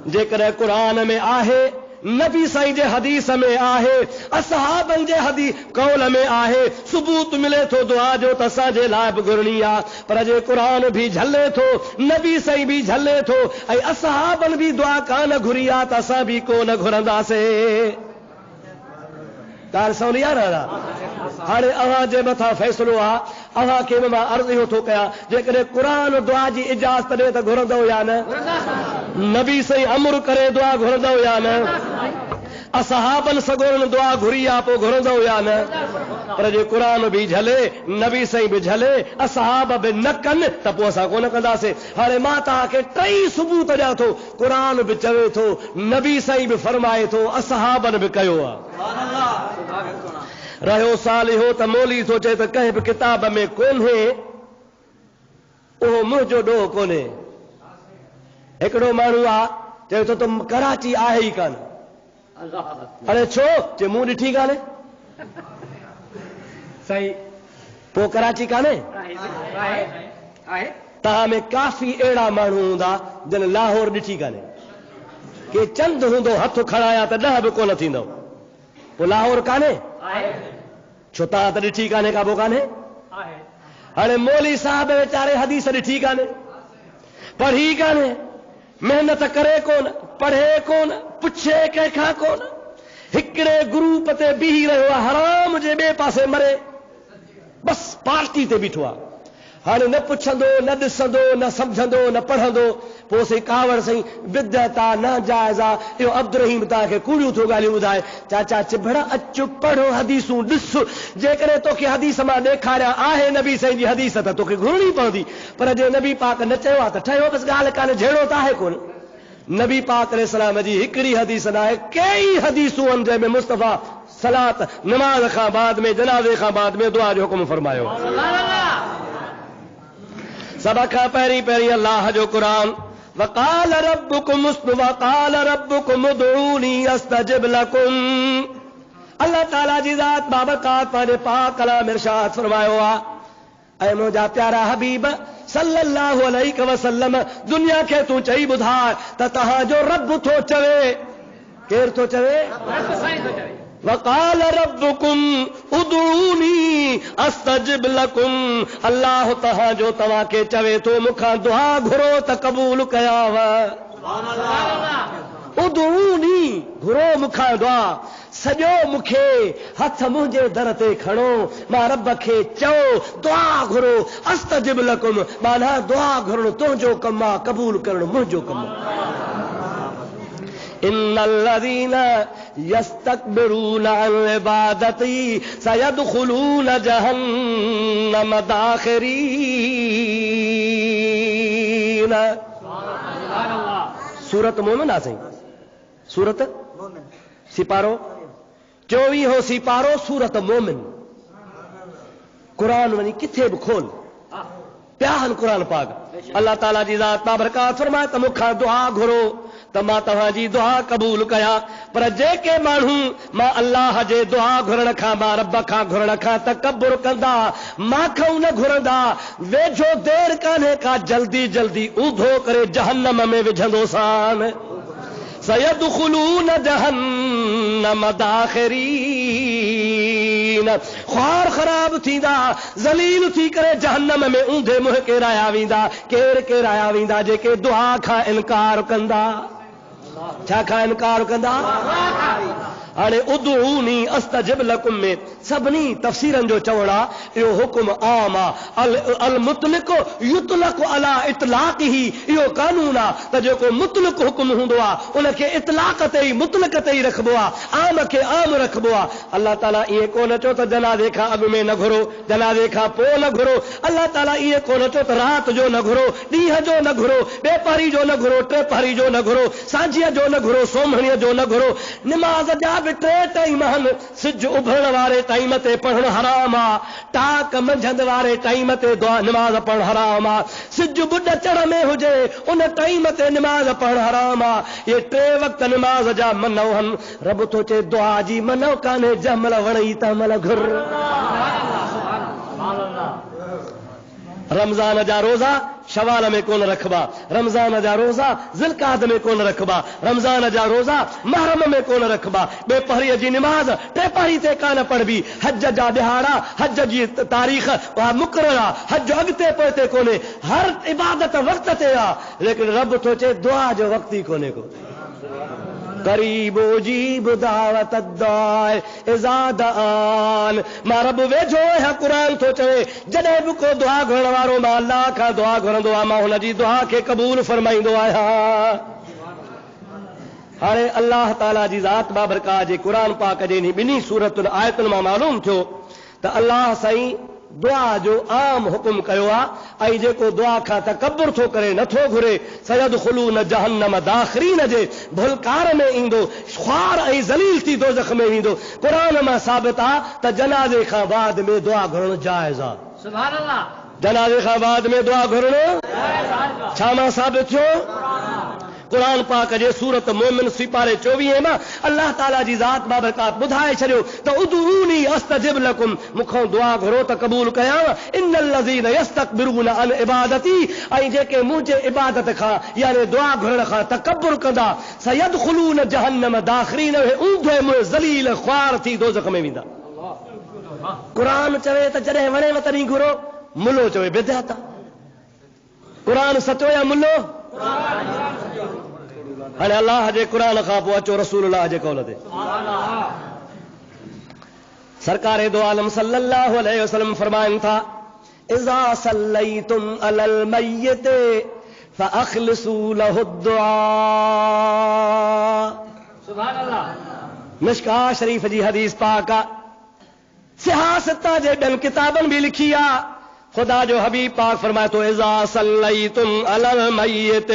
जेकॾहिं क़ुरान में आहे, नबी साईं जे हदीस में आहे, असहाबनि जे हदीस कौल में आहे, सबूत मिले थो दुआ जो त असांजे लाइ बि घुरणी आहे। पर जे क़ुरान भी झले थो, नबी साईं भी झले थो, ऐं असहाबनि भी दुआ कान घुरी आहे त असां बि कोन घुरंदासीं। ॻाल्हि सवली आहे न? हाणे अव्हां जे मथां फ़ैसिलो आहे। अव्हां खे मां अर्ज़ इहो थो कयां, जेकॾहिं क़ुरान दुआ जी इजाज़त ॾे त घुरंदो या न? नबी साईं अमर करे दुआ घुरंदो या न? असहाबनि सगोरनि दुआ घुरी आहे पोइ घुरंदो या न? पर जे क़ुरान भी झले, नबी साईं भी झले, असहाब भी न कनि त पोइ असां कोन कंदासीं। हाणे मां तव्हांखे 3 सबूत ॾियां थो, क़ुरान भी चवे थो, नबी साईं भी फरमाए थो, असहाबनि भी कयो आहे। रहियो साल इहो त मौली थो चए त कंहिं बि किताब में कोन्हे, उहो मुंहिंजो ॾोह कोन्हे। हिकिड़ो माण्हू आहे चए थो त कराची आहे ई कान। अरे छो? चए मूं ॾिठी कान्हे। सही, पोइ कराची कान्हे? तव्हां में काफ़ी अहिड़ा माण्हू हूंदा जिन लाहौर ॾिठी कान्हे। के चंद हूंदो हथ खणाया त 10 बि कोन थींदो। पोइ लाहौर कान्हे? छो तव्हां त ॾिठी कान्हे, काबो कान्हे। हाणे मौली साहब वीचारे हदीस ॾिठी कान्हे, पढ़ी कान्हे, मेहनत करे कोन, पढ़े कोन, पुछे कंहिंखां कोन, हिकिड़े ग्रुप ते बीही रहियो आहे, हराम जे ॿिए पासे मरे, बस पार्टी ते बीठो आहे। हाणे न पुछंदो, न ॾिसंदो, न सम्झंदो, न पढ़ंदो। पोइ सही कावड़ साईं बिदअत आहे, न जाइज़ आहे। इहो अब्दुर्रहीम तव्हांखे कूड़ियूं थो ॻाल्हियूं ॿुधाए। चाचा चिभड़ अचु पढ़ो हदीसूं ॾिस, जेकॾहिं तोखे हदीस मां ॾेखारिया आहे नबी साईं जी हदीस त तोखे घुरणी पवंदी। पर जे नबी पाक न चयो आहे त ठहियो, बसि ॻाल्हि कान्हे, जहिड़ो त आहे कोन। नबी पाक अलैहिस्सलाम जी हिकिड़ी हदीस न आहे, कई हदीसूं आहिनि जंहिंमें मुस्तफ़ा सलात नमाज़ खां बाद में, जनाज़े खां बाद में दुआ जो हुकुम फरमायो। सभ खां पहिरीं अल्लाह जो क़ुरान, वक़ाल रब्बुकुम उदऊनी अस्तजिब लकुम। अल्लाह ताला जी ज़ात बाबरकात पंहिंजे पाक कलाम इरशाद फरमायो आहे, ऐं मुंहिंजा प्यारा हबीब सल्लल्लाहु अलैहि वसल्लम, दुनिया खे तूं चई ॿुधाए त तव्हांजो रब थो चवे। केरु थो चवे? वक़ाल रब्बुकुम उदऊनी अस्तजिब लकुम। अल्लाह तव्हांजो तव्हांखे चवे थो, मूंखां दुआ घुरो त क़बूल कयांव। उदऊनी, घुरो मूंखां दुआ, सॼो मूंखे हथ मुंहिंजे दर ते खणो, मां रब खे चओ दुआ घुरो। अस्तजिब लकुम माना दुआ घुरणु तुंहिंजो कमु आहे, क़बूल करणु मुंहिंजो कमु आहे। इन्नल्लज़ीन यस्तकबिरून अन इबादती सयदखुलून जहन्नम दाखिरीन। सूरत मोमिन आहे साईं, सूरत सिपारो 24 सिपारो, सूरत मोमिन। क़ुरान वञी किथे बि खोल, प्याहन क़ुरान पाक। अल्लाह ताला जी ज़ात बाबरकात फरमाए त मूंखां दुआ घुरो त मां तव्हांजी दुआ क़बूल कयां। पर जेके माण्हू मां अल्लाह जे दुआ घुरण खां, मां रब खां घुरण खां तकब्बुर कंदा, माखऊं न घुरंदा, वेझो देर कान्हे का, जल्दी जल्दी ऊधो करे जहन्नम में विझंदो सान। सयदखुलून जहन्नम दाखिरीन, ख़्वार ख़राब थींदा, ज़लील थी करे जहन्नम में ऊंधे मुंहं केराया वेंदा। केर आया वेंदा? जेके दुआ खां इनकार कंदा। छा खां इनकार कंदा? हाणे उदऊनी अस्तजिब लकुम में सभिनी तफ़सीरनि जो चवण आहे इहो हुकुम आम आहे। अल मुतलिक युतलक अला इतलाक ही इहो कानून आहे त जेको मुतलिक हुकुम हूंदो आहे उनखे इतलाक ते ई मुतलिक ते ई रखबो आहे, आम खे आम रखबो आहे। अल्लाह ताला ईअं कोन चयो त जनाज़े खां अॻु में न घुरो, जनाज़े खां पोइ न घुरो। अल्लाह ताला ईअं कोन चयो त राति जो न घुरो, ॾींहं जो न घुरो, ॿिए पहरी जो न घुरो, टे पहरी जो न घुरो, सांझीअ जो न घुरो, सोमहणीअ जो न घुरो। निमाज़ जा बि टे टाइम आहिनि। सिज उभरण वारे टाइम ते पढ़णु हराम आहे, टाक मंझंद वारे टाइम ते निमाज़ पढ़णु हराम आहे, सिज बुॾ चढ़ में हुजे उन टाइम ते निमाज़ पढ़णु हराम आहे। ये टे वक़्त निमाज़ जा मनौ आहिनि। रब थो चए दुआ जी मनौ कान्हे, जंहिंमहिल वणई तंहिंमहिल घुर। रमज़ान जा रोज़ा शवाल में कोन रखबा, रमज़ान जा रोज़ा ज़िलक़ाद में कोन रखबा, रमज़ान जा रोज़ा महरम में कोन रखबा। ॿे पहरीअ जी निमाज़ टे पहरी ते कान पढ़बी। हज जा ॾिहाड़ा, हज जी तारीख़ उहा मुक़रर आहे, हज अॻिते पोइते कोन्हे, हर इबादत वक़्त ते आहे। लेकिन रब थो चए दुआ जो वक़्तु ई कोन्हे को। करीबो जीब दावत दाए इज़ादान। मां रब वेझो आहियां। क़ुरान थो चवे जॾहिं बि को दुआ घुरण वारो मां अल्लाह खां दुआ घुरंदो आहे, मां हुन जी दुआ खे क़बूल फरमाईंदो आहियां। हाणे अल्लाह ताला जी ज़ात बाबरकात जे क़ुरान पाक जे इन ॿिन्ही सूरतुनि आयतुनि मां मालूम थियो त अल्लाह साईं दुआ जो आम हुकुम कयो आहे। ऐं जेको दुआ खां तकब्बुर थो करे, नथो घुरे, सयदखुलून जहन्नम दाखिरीन जे भुलकार में ईंदो, ख़्वार ऐं ज़लील थी दोज़ख में वेंदो। क़ुरान मां साबित आहे त जनाज़े खां बाद में दुआ घुरणु जाइज़ आहे। सुभान अल्लाह। जनाज़े खां बाद में दुआ घुरणु छा मां साबित थियो? क़ुरान पाक जे सूरत मोमिन सिपारे 24 मां अल्लाह ताला जी ज़ात बाबरकात ॿुधाए छॾियो त उदऊनी अस्तजिब लकुम, मूंखां दुआ घुरो त क़बूल कयां। इन्नल लज़ीन यस्तकबिरून अन इबादती, ऐं जेके मुंहिंजे इबादत खां यानी दुआ घुरण खां तकब्बुर कंदा, सयदखुलून जहन्नम दाखिरीन, ऊंधे मुंहुं ज़लील ख़्वार थी दोज़ख में वेंदा। क़ुरान चवे त जॾहिं वणेव तॾहिं घुरो, मुल्लो चवे बिदअत आहे। क़ुरान सचो या मुल्लो? हाणे अल्लाह जे क़ुरान खां पोइ अचो रसूलुल्लाह जे कौल ते। सरकारे दो आलम सल्लल्लाहु अलैहि वसल्लम फरमाइनि था इज़ा सल्लैतुम अलल मय्यित फअख़लिसू लहु दुआ। सुभान अल्लाह। मिशकात शरीफ जी हदीस पाक आहे। सियासत जे ॿियनि किताबनि भी लिखी आहे। खुदा जो हबीब पाक फरमाए थो इज़ा सल्लैतुम अलल मय्यित,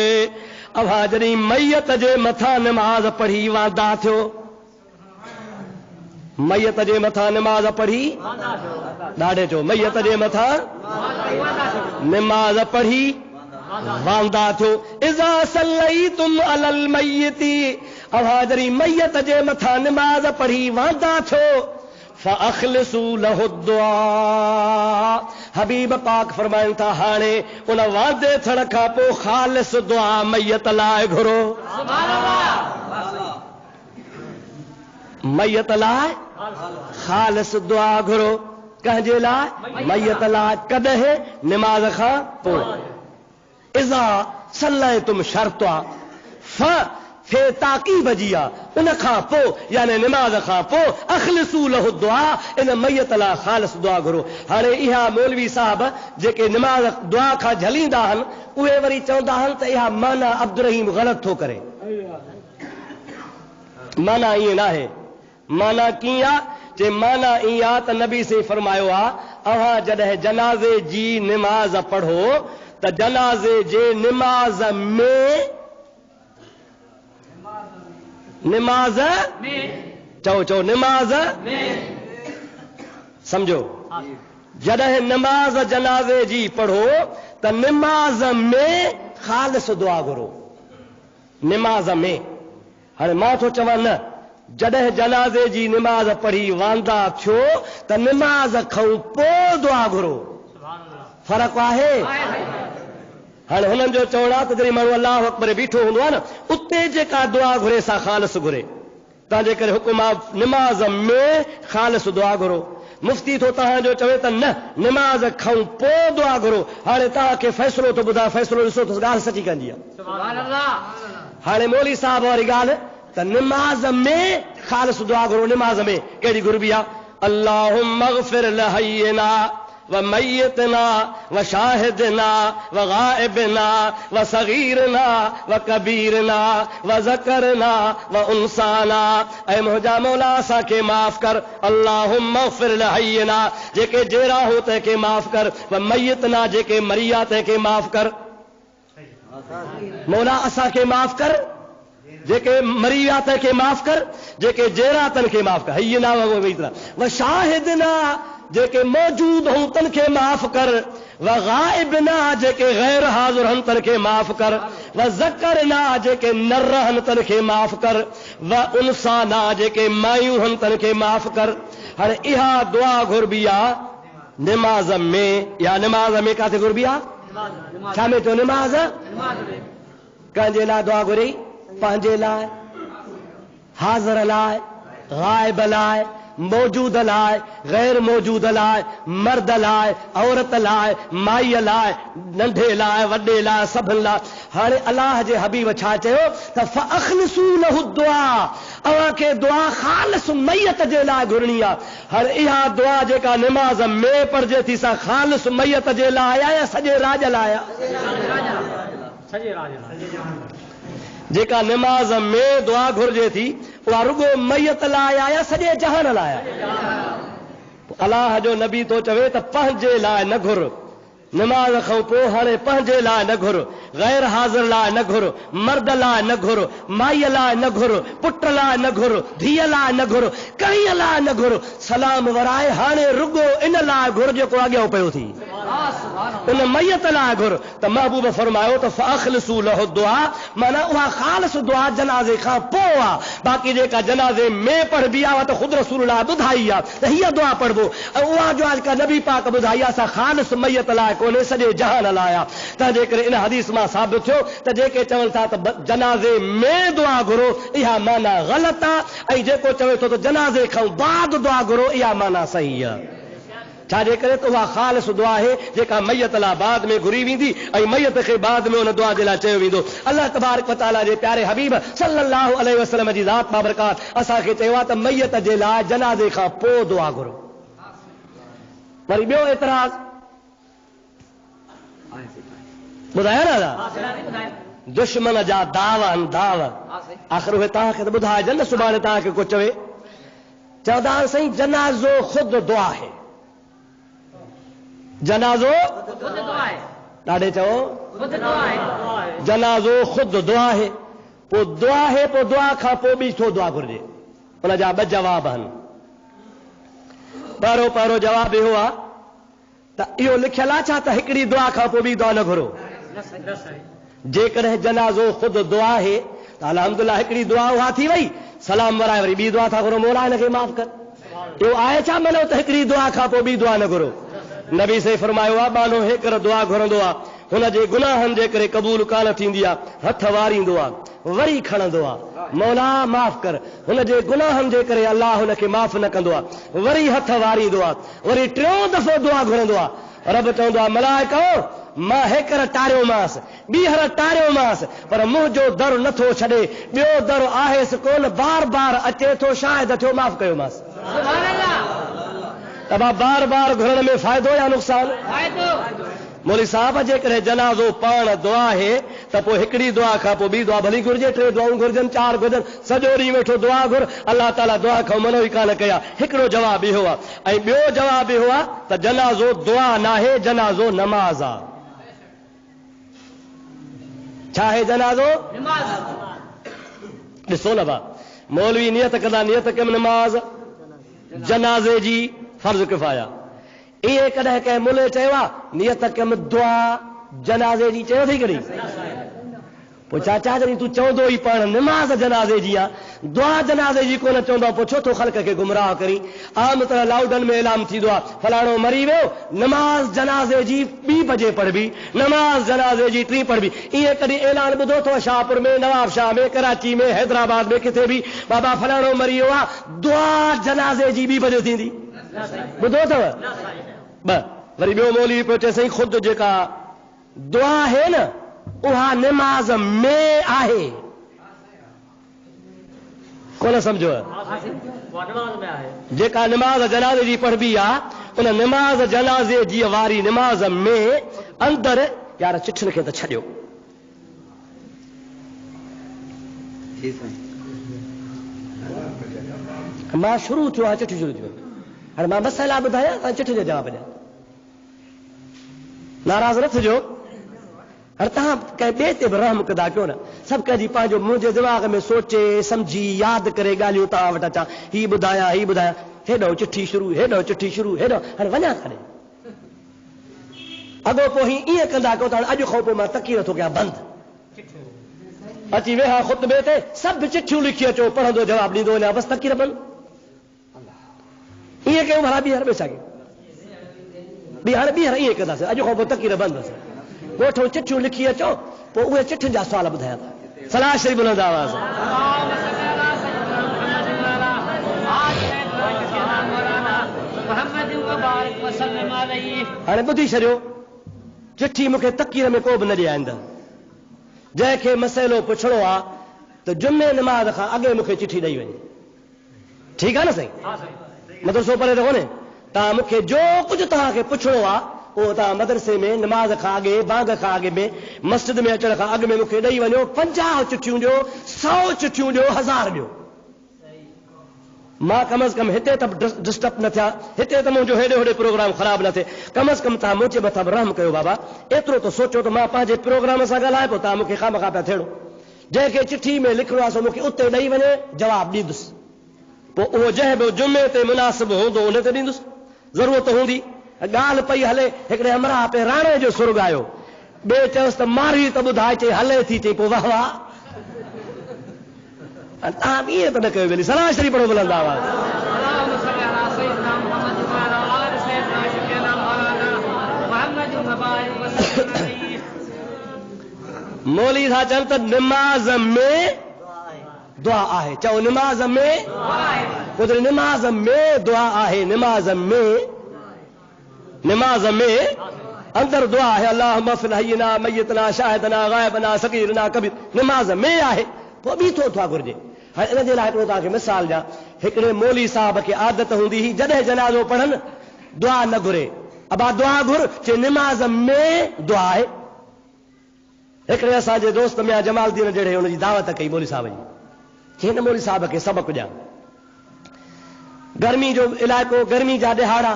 अवा जॾहिं मैयत जे मथां निमाज़ पढ़ी वादा थियो, मैयत जे मथां निमाज़ पढ़ी ॾाढे चो, मैयत जे मथां निमाज़ पढ़ी वांदा थियो। इज़ा सल्लैतुम अलल मय्यिती, अवा जॾहिं मैयत जे मथां निमाज़ पढ़ी वांदा थियो, फअख़लिसू लहु दुआ। हबीब पाक फरमाइनि था हाणे उन वादे थियण खां पोइ ख़ालिस दुआ मैयत लाइ घुरो। मैयत लाइ ख़ालिस दुआ घुरो। कंहिंजे लाइ? मैयत लाइ। कॾहिं? निमाज़ खां पोइ। इज़ा सल्लैतुम शर्त आहे, फ फे ताक़ीब जी आहे, उन खां पोइ यानी निमाज़ खां पोइ अख़लिसू लहु दुआ, इन मैयत लाइ ख़ालिस दुआ घुरो। हाणे इहा मौलवी साहब जेके निमाज़ दुआ खां झलींदा आहिनि उहे वरी चवंदा आहिनि त इहा माना अब्दुर्रहीम ग़लति थो करे। माना ईअं न आहे। माना कीअं आहे? जे माना ईअं आहे त नबी से फरमायो आहे अव्हां जॾहिं जनाज़े जी निमाज़ पढ़ो त जनाज़े जे निमाज़ में, निमाज़ चओ निमाज़ समझो, जॾहिं निमाज़ जनाज़े जी पढ़ो त निमाज़ में ख़ालिस दुआ घुरो। निमाज़ में। हाणे मां थो चवां न, जॾहिं जनाज़े जी निमाज़ पढ़ी वांदा थियो त निमाज़ खां पोइ दुआ घुरो। फ़र्क़ु आहे। हाणे हुननि जो चवणु आहे त जॾहिं माण्हू अल्लाह अकबर बीठो हूंदो आहे न, उते जेका दुआ घुरे सा ख़ालिस घुरे। तंहिंजे करे हुकुम आहे निमाज़ में ख़ालिस दुआ घुरो। मुफ्ती थो तव्हांजो चवे त न, निमाज़ खां पोइ दुआ घुरो। हाणे तव्हांखे फ़ैसिलो थो ॿुधाए, फ़ैसिलो ॾिसो त ॻाल्हि सची कंदी आहे। हाणे मौली साहब वारी ॻाल्हि त निमाज़ में ख़ालिस दुआ घुरो। निमाज़ में कहिड़ी घुरबी आहे? अल्लाहुम्मा अग़फ़िर लहय्यिना व मय्यितना व शाहिदना व गाइबना व सगीरना व कबीरना व ज़करना व उनसाना। ऐ मुंहिंजा मौला असांखे माफ़ कर। अल्लाहुम्मा अग़फ़िर लहय्यिना जेके जेरा हो तंहिंखे माफ़ कर, व मय्यितना जेके मरिया तंहिंखे माफ़ कर। मौला असांखे माफ़ कर, जेके मरी विया तंहिंखे माफ़ कर, जेके जेरा तंहिंखे माफ़ कर। हय्यिना व शाहिदना जेके मौजूद हूं तंहिंखे माफ़ कर, व गाइबना जेके गैर हाज़िर हन तंहिंखे माफ़ कर, व ज़करना जेके न रहन तंहिंखे माफ़ कर, व उनसाना जेके मायूं हन तंहिंखे माफ़ कर। हाणे इहा दुआ घुरबी आहे निमाज़ में, या निमाज़ में किथे घुरबी आहे? छा में चओ? निमाज़। कंहिंजे लाइ दुआ घुरी? पंहिंजे लाइ, हाज़िर लाइ, गाइब लाइ, मौजूद लाइ, गैर मौजूद लाइ, मर्द लाइ, औरत लाइ, माईअ लाइ, नंढे लाइ, वॾे लाइ, सभिनि लाइ। हाणे अलाह जे हबीब छा चयो त फ़अख़लिसू लहु दुआ, अव्हांखे दुआ ख़ालिस मैयत जे लाइ घुरणी आहे। हाणे इहा दुआ जेका निमाज़ में पढ़जे थी सा ख़ालिस मैयत जे लाइ आहे या सॼे राज लाइ आहे? सॼे राज लाइ। जेका निमाज़ में दुआ घुर्जे थी उहा रुगो मैयत लाइ आहे या सॼे जहान लाइ आहे? अलाह जो नबी तो चवे त पंहिंजे लाइ न घुर, निमाज़ खां पोइ हाणे पंहिंजे लाइ न घुर, गैर हाज़िर लाइ न घुर, मर्द लाइ न घुर, माईअ लाइ न घुर, पुट लाइ न घुर, धीअ लाइ न घुर, कंहिं लाइ न घुर। सलाम वराए हाणे रुगो इन लाइ घुर जेको अॻियां पियो थी, उन मैयत लाइ घुर। त महबूब फरमायो त फ़अख़लिसू लहु दुआ, माना उहा ख़ालिस दुआ जनाज़े खां पोइ आहे। बाक़ी जेका जनाज़े में पढ़बी आहे त ख़ुदि रसूलुल्लाह ॿुधाई आहे त हीअ दुआ पढ़बो, ऐं उहा जो अॼुकल्ह नबी पाक ॿुधाई आहे असां ख़ालिस मैयत लाइ कोन्हे, सॼे जहान लाइ आहे। तंहिंजे करे इन हदीस मां साबित थियो त जेके चवनि था त जनाज़े में दुआ घुरो, इहा माना ग़लति आहे, ऐं जेको चवे थो त जनाज़े खां बाद दुआ घुरो, इहा माना सही आहे। छाजे करे त उहा ख़ालिस दुआ आहे जेका मैयत लाइ बाद में घुरी वेंदी, ऐं मैयत खे बाद में उन दुआ जे लाइ चयो वेंदो। अल्लाह तबारक व तआला जे प्यारे हबीब सल्लल्लाहु अलैहि वसल्लम जी ज़ात बाबरकात असांखे चयो आहे त मैयत जे लाइ जनाज़े खां पोइ दुआ घुरो। वरी ॿियो एतिराज़ ॿुधायो न, दुश्मन जा दावा आहिनि, दावा। आख़िर उहे तव्हांखे त ॿुधाइजनि न, सुभाणे तव्हांखे को चवे, चवंदा आहिनि साईं जनाज़ो ख़ुदि दुआ आहे, जनाज़ो ॾाढे चओ जनाज़ो ख़ुदि दुआ आहे। पोइ दुआ आहे, पोइ दुआ खां पोइ ॿी थो दुआ घुरिजे। उन जा ॿ जवाब आहिनि। पहिरों पहिरों जवाब इहो आहे त इहो लिखियलु आहे छा त हिकिड़ी दुआ खां पोइ ॿी दुआ न घुरो? जेकॾहिं जनाज़ो ख़ुदि दुआ आहे त अल्हम्दुलिल्लाह हिकिड़ी दुआ उहा थी वई, सलाम वराए वरी ॿी दुआ था घुरो, मौला हिनखे माफ़ कर। इहो आहे छा मनो त हिकिड़ी दुआ खां पोइ ॿी दुआ न घुरो? नबी से फरमायो आहे बानो हिकिड़ो दुआ घुरंदो आहे, हुनजे गुनाहनि जे करे क़बूल कान थींदी आहे, हथ वारींदो आहे, वरी खणंदो आहे, मौला माफ़ कर। हुनजे गुनाहनि जे करे अलाह हुनखे माफ़ न कंदो आहे, वरी हथ वारींदो आहे, वरी टियों दफ़ो दुआ घुरंदो आहे। रब चवंदो आहे मलाइको मां हिकर टारियोमांसि, ॿीहर टारियोमांसि, पर मुंहिंजो दर नथो छॾे, ॿियो दर आहेसि कोन, बार बार अचे थो, शायदि थियो माफ़ कयोमांसि। त बार बार घुरण में फ़ाइदो या नुक़सान? मौली साहब जेकॾहिं जनाज़ो पाण दुआ आहे त पोइ हिकिड़ी दुआ खां पोइ ॿी दुआ भली घुरिजे, टे दुआऊं घुरिजनि, चार घुरिजनि, सॼो ॾींहुं वेठो दुआ घुर, अलाह ताला दुआ खां मनो ई कान कया। हिकिड़ो जवाब इहो आहे। ऐं ॿियो जवाब इहो आहे त जनाज़ो दुआ न आहे, जनाज़ो नमाज़ आहे। छा आहे जनाज़ो? ॾिसो न भा, मौलवी नियत कंदा, नियत कयमि नमाज़ जनाज़े जी फर्ज़ किफ़ाया। इहे कॾहिं कंहिं मुले चयो आहे नियत कयमि दुआ जनाज़े जी, चयो अथई कॾहिं? पोइ चाचा जॾहिं तूं चवंदो ई पाण निमाज़ जनाज़े जी आहे, दुआ जनाज़े जी कोन चवंदो, पोइ छो थो ख़ल्क़ खे गुमराह करी? आम तरह लाउडन में ऐलान थींदो आहे फलाणो मरी वियो, नमाज़ जनाज़े जी 2 बजे पढ़बी, नमाज़ जनाज़े जी 3 पढ़बी। ईअं कॾहिं ऐलान ॿुधो अथव? शाहपुर में, नवाबशाह में, कराची में, हैदराबाद में, किथे बि बाबा फलाणो मरी वियो आहे, दुआ जनाज़े जी 2 बजे थींदी, ॿुधो अथव? वरी ॿियो मौलवी पियो चए साईं ख़ुदि जेका दुआ आहे न उहा निमाज़ में आहे, कोन सम्झो? जेका निमाज़ जनाज़े जी पढ़बी आहे उन निमाज़ जनाज़े जी वारी निमाज़ में अंदर यार चिठियुनि खे त छॾियो। मां शुरू थियो आहे चिठी शुरू थियो हाणे मां मसइला ॿुधायां तव्हां चिठी जो जवाब ॾियां। नाराज़ न थिजो। हाणे तव्हां कंहिं ॿिए ते बि रहम कंदा कयो न। सभु कंहिंजी पंहिंजो मुंहिंजे दिमाग़ में सोचे सम्झी यादि करे ॻाल्हियूं तव्हां वटि अचां हीअ ॿुधायां हीअ ॿुधायां हेॾो चिठी शुरू हेॾो चिठी शुरू हेॾो हाणे वञा काॾे अॻो पोइ हीअं ईअं कंदा कयो त हाणे अॼु खां पोइ मां तकी नथो कयां बंदि अची वेहा ख़ुतबे ते सभु चिठियूं लिखी अचो पढ़ंदो जवाबु ॾींदो वञा बसि तकीर बंदि। ईअं कयूं भला ॿीहर ॿिए साॻे हाणे ॿीहर ईअं कंदासीं अॼु खां पोइ तकीर बंदि ॻोठो चिठियूं लिखी अचो पोइ उहे चिठियुनि जा सुवाल ॿुधायां था। सलाह शरीफ़ बुलंद आवाज़। हाणे ॿुधी छॾियो चिठी मूंखे तकीर में को बि न ॾियारींदा। जंहिंखे मसइलो पुछणो आहे त जुमे निमाज़ खां अॻे मूंखे चिठी ॾेई वञे। ठीकु आहे न साईं मदरसो परे त कोन्हे तव्हां मूंखे जो कुझु तव्हांखे पुछणो आहे उहो तव्हां मदरसे में निमाज़ खां अॻे बांग खां अॻे में मस्जिद में अचण खां अॻु में मूंखे ॾेई वञो। 50 चिठियूं ॾियो 100 चिठियूं ॾियो 1000 ॾियो मां कम अज़ कम हिते त डिस्टर्ब न थिया हिते त मुंहिंजो हेॾे होॾे प्रोग्राम ख़राब न थिए कम अज़ कम तव्हां मुंहिंजे मथां रहम कयो बाबा। एतिरो त सोचो त मां पंहिंजे प्रोग्राम सां ॻाल्हाए पोइ तव्हां मूंखे खामखा पिया थियणो। जंहिंखे चिठी में लिखिणो आहे सो मूंखे उते ॾेई वञे जवाबु ॾींदुसि पोइ उहो जंहिं बि जुमे ते मुनासिबु हूंदो उन ते ॾींदुसि। ज़रूरत हूंदी ॻाल्हि पई हले हिकिड़े हमरा पे राणे जो सुर ॻायो ॿिए चयोसि त मारी त ॿुधाए चई हले थी चई पोइ वाह वाह। तव्हां ईअं त न कयो वेली सलाह शरीफ़ पढ़ो बुलंद आवाज़। मौली था चवनि त निमाज़ में दुआ आहे। चओ निमाज़ में ॿुधो निमाज़ में दुआ आहे। निमाज़ में अंदर दुआ आहे अल्लाह मफ़िल हयना मयतना शाहिदना गायबना सगीरना कबीर निमाज़ में आहे पोइ बीठो थिया घुर्जे। हाणे इन जे लाइ हिकिड़ो तव्हांखे मिसाल ॾियां हिकिड़े मौली साहब खे आदत हूंदी हुई जॾहिं जनाज़ो पढ़नि दुआ न घुरे अबा दुआ घुर चए निमाज़ में दुआ आहे। हिकिड़े असांजे दोस्त में जमालदीन जहिड़े हुनजी दावत कई मौली साहब जी हिन मौली साहब खे सबक़ ॾियां। गर्मी जो इलाइक़ो गर्मी जा ॾिहाड़ा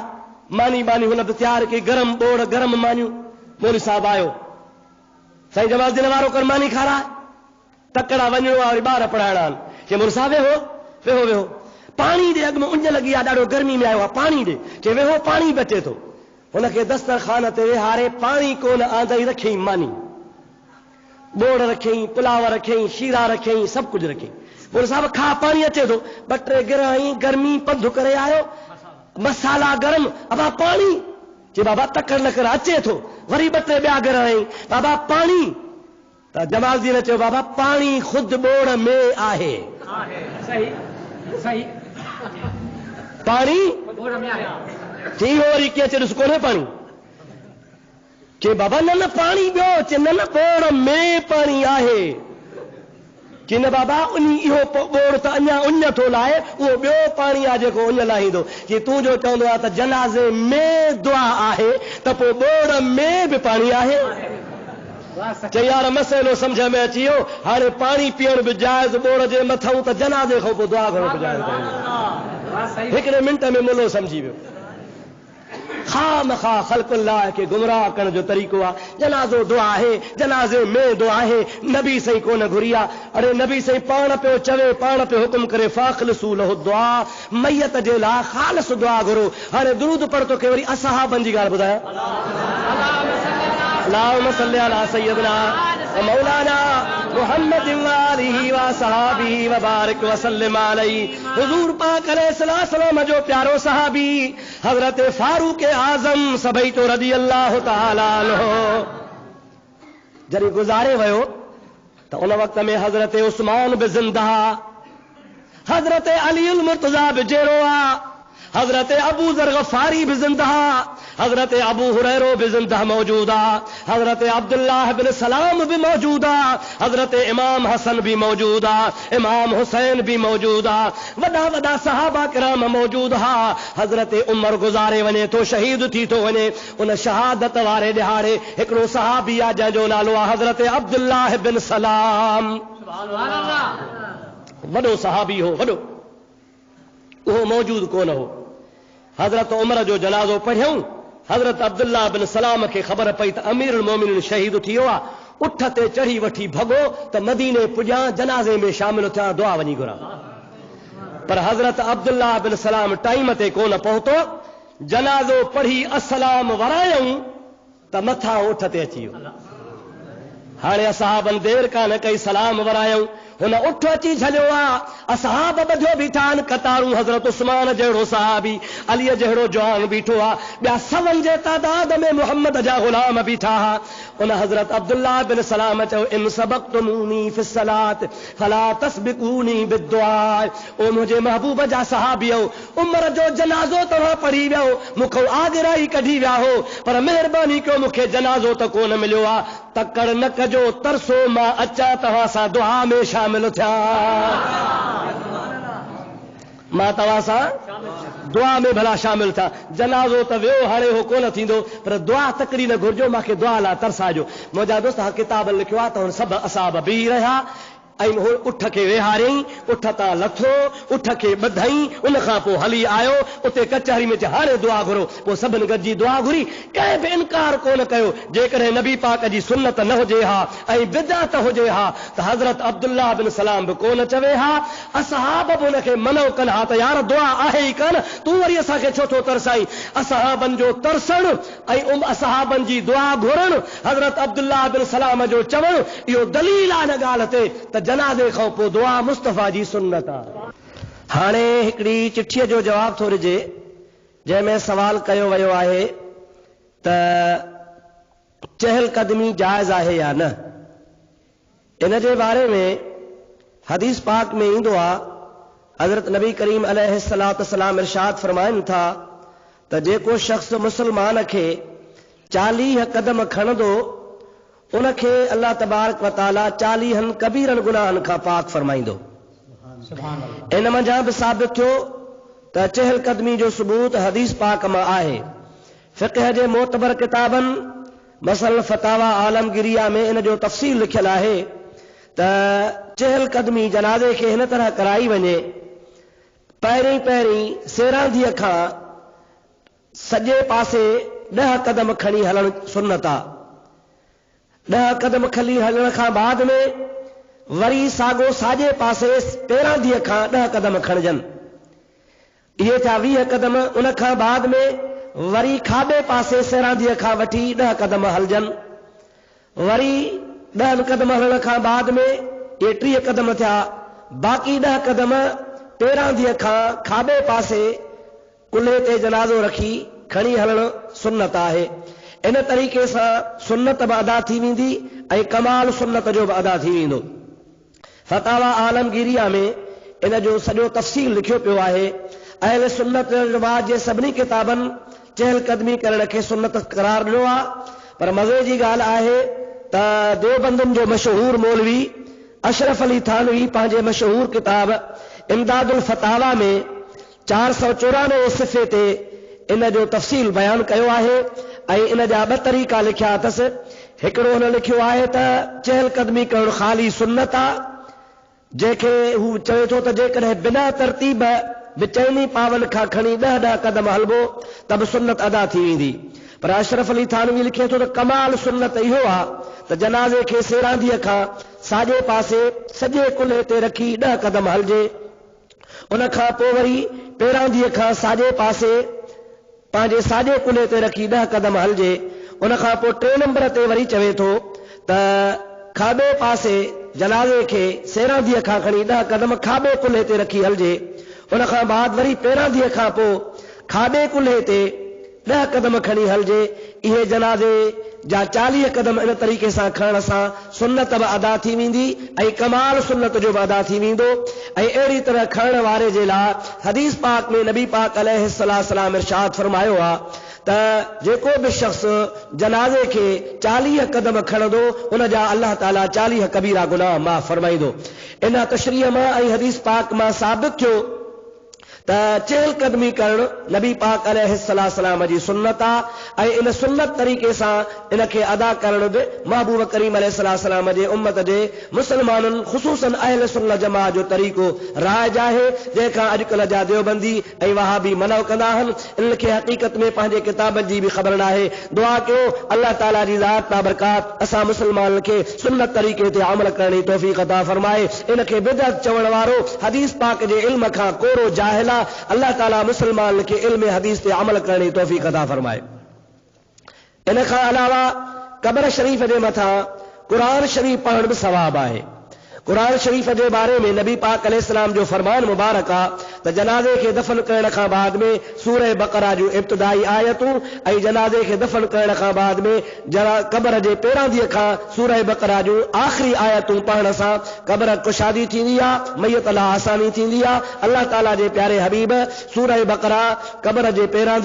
मानी बानी हुन बि तयारु कई गरम ॿोड़ गरम मानियूं। मौली साहब आयो साईं जमालदीन वारो कर मानी खाराए तकड़ा वञणो आहे वरी ॿार पढ़ाइणा आहिनि चए मौली साहब वेहो वेहो वेहो पाणी ॾे अॻु में उञ लॻी आहे ॾाढो गर्मी में आयो आहे पाणी ॾे चए वेहो पाणी बचे थो। हुनखे दस्तरखान ते वेहारे पाणी कोन आंदई रखियईं मानी ॿोड़ रखियईं पुलाव रखियईं शीरा रखियईं सभु कुझु रखियईं। मौली साहब खा पाणी अचे थो 2-3 गिरहई गर्मी पंधु करे आयो मसाला गरम अबा पाणी चए बाबा तकड़ न कर अचे थो वरी 2-3 ॿिया गिरहई बाबा पाणी त जमालदीन चयो बाबा पाणी ख़ुदि ॿोड़ में आहे। पाणी चई वरी कीअं चए ॾिस कोन्हे पाणी चए बाबा न पाणी ॿियो चए न ॿोड़ में पाणी आहे चए न बाबा इहो ॿोड़ त अञा उञ थो लाहे उहो ॿियो पाणी आहे जेको उञ लाहींदो चए तूं जो चवंदो आहे त जनाज़े में दुआ आहे त पोइ ॿोड़ में बि पाणी आहे। चई यार मसइलो सम्झ में अची वियो हाणे पाणी पीअण बि जाइज़ ॿोड़ जे मथां त जनाज़े खां पोइ दुआ करणु बि जाइज़। हिकिड़े मिंट में मुलो सम्झी वियो। खामखा ख़ल्क़ुल्लाह खे गुमराह करण जो तरीक़ो आहे। जनाज़ो दुआ आहे जनाज़े में दुआ आहे नबी सही कोन घुरी आहे। अरे नबी सही पाण पियो चवे पाण पियो हुकुम करे फ़ाख़लिसू लहु दुआ मैयत जे लाइ ख़ालिस दुआ घुरो। हाणे दुरूद पढ़ तोखे वरी असहाबनि जी ॻाल्हि ॿुधायां। अल्लाहुम्मा सल्ली अला सय्यदना व मौलाना मुहम्मद व आलिहि व असहाबिहि व बारिक व सल्लिम अलैहि। हुजूर पाक अलैहि सलाम जो प्यारो सहाबी हज़रत फारूक आज़म सभई तो रज़ी अल्लाह तआला अन्हु जॾहिं गुज़ारे वियो त उन वक़्त में हज़रत उस्मान बि ज़िंदा हज़रत अली मुर्तज़ा बि जेरो आहे हजरत अबू ज़र गफ़ारी भी जिंदा, हजरत अबू हुरैरा भी जिंदा मौजूदा, हजरत अब्दुल्लाह बिन सलाम भी मौजूदा, हजरत इमाम हसन भी मौजूदा, इमाम हुसैन भी मौजूदा, वॾा वॾा सहाबा किराम मौजूद हा। हजरत उमर गुज़ारे वञे तो शहीद थी तो वञे, उन शहादत वारे ॾिहाड़े हिकिड़ो सहाबी आहे जंहिंजो नालो आहे हजरत अब्दुल्लाह बिन सलाम। वॾो सहाबी हो, वॾो, उहो मौजूद कोन हो। हजरत उमर जो जनाज़ो पढ़ियऊं, हजरत अब्दुल्लाह बिन सलाम खे ख़बर पई त अमीरुल मोमिनीन शहीद थी वियो आहे। उठ ते चढ़ी वठी भॻो त मदीने पुॼां, जनाज़े में शामिल थियां, दुआ वञी घुरां। पर हजरत अब्दुल्लाह बिन सलाम टाइम ते कोन पहुतो। जनाज़ो पढ़ी अस्सलाम वरायऊं त मथा उठ ते अची वियो। हाणे असहाबनि देर कान कई, सलाम वरायऊं, हुन उठ अची झलियो आहे। असहाब ॿधियो बीठा आहिनि कतारूं, हज़रत उस्मान जहिड़ो सहाबी, अलीअ जहिड़ो जवान बीठो आहे, ॿिया सवनि जे तादाद में मुहम्मद जा ग़ुलाम बीठा हुआ। उन हज़रत अब्दुल्लाह बिन सलाम चयो, इन सबक़्तुमूनी फ़िस्सलात फला तस्बिक़ूनी बिद्दुआ। ओ मुंहिंजे महबूब जा सहाबियो, उमर जो जनाज़ो तव्हां पढ़ी वियो, मूंखां आगराई कढी विया हो, पर महिरबानी कयो मूंखे जनाज़ो त कोन मिलियो आहे। तकड़ न कजो, तरसो मां अचां तव्हां सां दुआ में शामिल थिया, मां तव्हां सां दुआ में भला शामिल था। जनाज़ो त वियो, हाणे हो कोन थींदो, पर दुआ तकड़ी न घुरिजो, मूंखे दुआ लाइ तरसाइजो। मुंहिंजा दोस्त हा किताब लिखियो आहे त हुन सभु असाब बीह रहिया ऐं उठ खे वेहारियईं, उठ तां लथो, उठ खे ॿधई, उन खां पोइ हली आयो उते कचहरी में, हाणे दुआ घुरो। पोइ सभिनि गॾिजी दुआ घुरी, कंहिं बि इनकार कोन कयो। जेकॾहिं नबी पाक जी सुन्नत न हुजे हा ऐं बिदअत हुजे हा त हज़रत अब्दुल्लाह बिन सलाम बि कोन चवे हा, असहाब बि हुनखे मनो कनि हा त यार दुआ आहे ई कान, तूं वरी असांखे छो थो तरसाई। असहाबनि जो तरसणु ऐं असहाबनि जी दुआ घुरणु, हज़रत अब्दुल्लाह बिन सलाम जो चवणु, इहो दलील आहे हिन ॻाल्हि ते त जनाज़े खां पोइ दुआ मुस्तफ़ा जी सुन्नत आहे। हाणे हिकिड़ी चिठीअ जो जवाब थो ॾिजे, जंहिंमें सवाल कयो वियो आहे त चहलकदमी जाइज़ आहे या न। इन जे बारे में हदीस पाक में ईंदो आहे, हज़रत नबी करीम अलैहिस्सलातु वस्सलाम इरशाद फरमाइनि था त जेको शख़्स मुसलमान खे 40 कदम खणंदो, उनखे अल्लाह तबारक व तआला 40 कबीरनि गुनाहनि खां पाक फरमाईंदो। इन मंझां बि साबित थियो त चहलकदमी जो सबूत हदीस पाक मां आहे। फ़िक़्ह जे मोतबर किताबनि मसलन फतावा आलमगिरिया में इन जो तफ़सील लिखियल आहे त चहलकदमी जनाज़े खे हिन तरह कराई वञे, पहिरीं सेरांधीअ खां सॼे पासे 10 कदम खणी हलणु सुन्नत आहे। 10 कदम खणी हलण खां बाद में वरी साॻो साॼे पासे पेरांधीअ खां 10 कदम खणजनि, इहे थिया 20 कदम। उन खां बाद में वरी खाॿे पासे सेरांधीअ खां वठी 10 कदम हलजनि, वरी 10 कदम हलण खां बाद में इहे 30 कदम थिया। बाक़ी 10 कदम पेरांधीअ खां खाॿे पासे कुल्हे ते जनाज़ो रखी खणी हलणु सुन्नत आहे। इन तरीक़े सां सुन्नत बि अदा थी वेंदी ऐं कमाल सुन्नत जो बि अदा थी वेंदो। फतावा आलमगिरिया में इन जो सॼो तफ़सील लिखियो पियो आहे। अहल सुन्नत रिवाज जे सभिनी किताबनि चहलकदमी करण खे सुन्नत करार ॾिनो आहे। पर मज़े जी ॻाल्हि आहे त देवबंदुनि जो मशहूर मौलवी अशरफ अली थानवी पंहिंजे मशहूर किताब इमदादुल फतावा में 494 सिफ़े ते इन जो तफ़सील बयानु कयो आहे ऐं इन जा 2 तरीक़ा लिखिया अथसि। हिकिड़ो हुन लिखियो आहे त चहलकदमी करणु ख़ाली सुन्नत आहे, जंहिंखे हू चवे थो त जेकॾहिं बिना तरतीब बिचैनी पावन खां खणी 10 कदम हलबो त बि सुन्नत अदा थी वेंदी। पर अशरफ अली थानवी लिखे थो त कमाल सुन्नत इहो आहे त जनाज़े खे सेरांधीअ खां साॼे पासे सॼे कुल्हे ते रखी 10 कदम हलजे, उन खां पोइ वरी पेरांधीअ खां साॼे पासे पंहिंजे साॼे कुल्हे ते रखी 10 कदम हलजे। उन खां पोइ 3 नंबर ते वरी चवे थो त खाॿे पासे जनाज़े खे सेरांधीअ खां खणी 10 कदम खाॿे कुल्हे ते रखी हलजे। उन खां बाद वरी पेरांधीअ खां पोइ खाॿे कुल्हे ते 10 कदम खणी हलजे। इहे जनाज़े जा 40 कदम इन तरीक़े सां खणण सां सुन्नत बि अदा थी वेंदी ऐं कमाल सुन्नत जो बि अदा थी वेंदो। ऐं अहिड़ी तरह खणण वारे जे लाइ हदीस पाक में नबी पाक अलैहिस्सलाम इरशाद फरमायो आहे त जेको बि शख्स जनाज़े खे 40 कदम खणंदो उन जा अल्लाह ताला 40 कबीरा गुनाह माफ़ फरमाईंदो। इन तशरीह मां ऐं हदीस पाक मां साबित थियो त चहल कदमी करण नबी पाक अलैहिस्सलाम जी सुन्नत आहे ऐं इन सुन्नत तरीक़े सां इन खे अदा करण बि महबूब करीम अलैहिस्सलाम जे उम्मत जे मुसलमाननि ख़ुसूसन अहल सुन्नत जमाअत जो तरीक़ो राइज आहे, जंहिंखां अॼुकल्ह जा देवबंदी ऐं वहाबी मना कंदा आहिनि। इन खे हक़ीक़त में पंहिंजे किताबनि जी बि ख़बर न आहे। दुआ कयो अल्लाह ताला जी ज़ात बाबरकात असां मुसलमाननि खे सुन्नत तरीक़े ते अमल करण जी तौफ़ीक़ अता फरमाए। इन खे बिदअत चवण वारो हदीस पाक जे इल्म खां कोरो जाहिल अल्लाह ताला मुसलमान के इल्म हदीस ते अमल करने की तौफीक अता फरमाए। इन खां अलावा कब्र शरीफ जे मथां कुरान शरीफ पढ़ण भी सवाब है। कुरान शरीफ के बारे में नबी पाक अलैहिस्सलाम जो फरमान मुबारक आ त जनाजे के दफन करण खां बाद में सूरह बकरा जो इब्तिदाई आयतूं ऐं जनाजे के दफन करण खां बाद में कब्र जे पहिरां ॾींहं खां सूरह बकरा जो आख़िरी आयतूं पढ़ण सां कब्र कुशादी थींदी आहे, मैयत लाइ आसानी थींदी आहे। अल्लाह ताला जे प्यारे हबीब सूरह बकरा कब्र जे पहिरां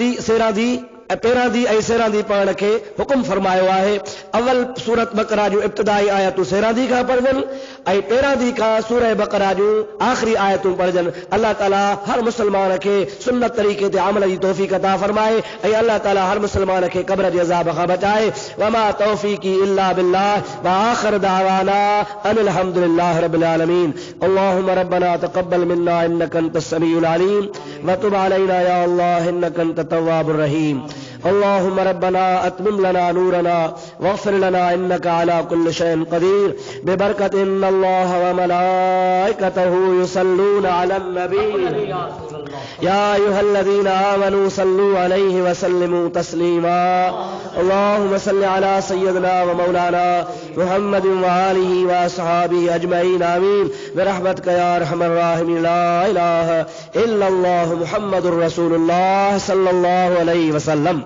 दी ऐं सेरां दी पढ़ण खे हुकुम फरमायो आहे। अवल सूरत बकरा जो इब्तिदाई आयतूं सेरां दी खां पढ़जनि ऐं पहिरां दी खां सूरह बकरा जो आख़िरी आयतूं पढ़जनि। अल्लाह ताला हर मुसलमान खे सुन्नत तरीक़े ते अमल जी तौफ़ीक़ अता फरमाए ऐं अल्लाह ताला हर मुसलमान खे कब्र जे अज़ाब खां बचाए। वमा तौफ़ीक़ी इल्ला बिल्लाह व आख़िर दावाना अनिल हम्दुलिल्लाहि रब्बिल आलमीन। अल्लाहुम्मा रब्बना तक़ब्बल मिन्ना इन्नका अंतस समीउल अलीम व तुब अलैना या अल्लाह इन्नका अंतत तव्वाबुर रहीम। अल्लाहुम्मा रब्बना अतमिम लना नूरना वग़फिर लना इन्नका अला कुल्लि शैइन क़दीर बिबरकति इन्नल्लाह व मलाइकतहु युसल्लूना अलन नबी या अय्युहल्लज़ीना आमनू सल्लू अलैहि व सल्लिमू तस्लीमा। अल्लाहुम्मा सल्लि अला सय्यिदिना व मौलाना मुहम्मदिन व आलिहि व अस्हाबिहि अजमईन आमीन बिरहमतिका या अरहमर राहिमीन। ला इलाहा इल्लल्लाह मुहम्मदुर रसूलुल्लाह सल्लल्लाहु अलैहि वसल्लम।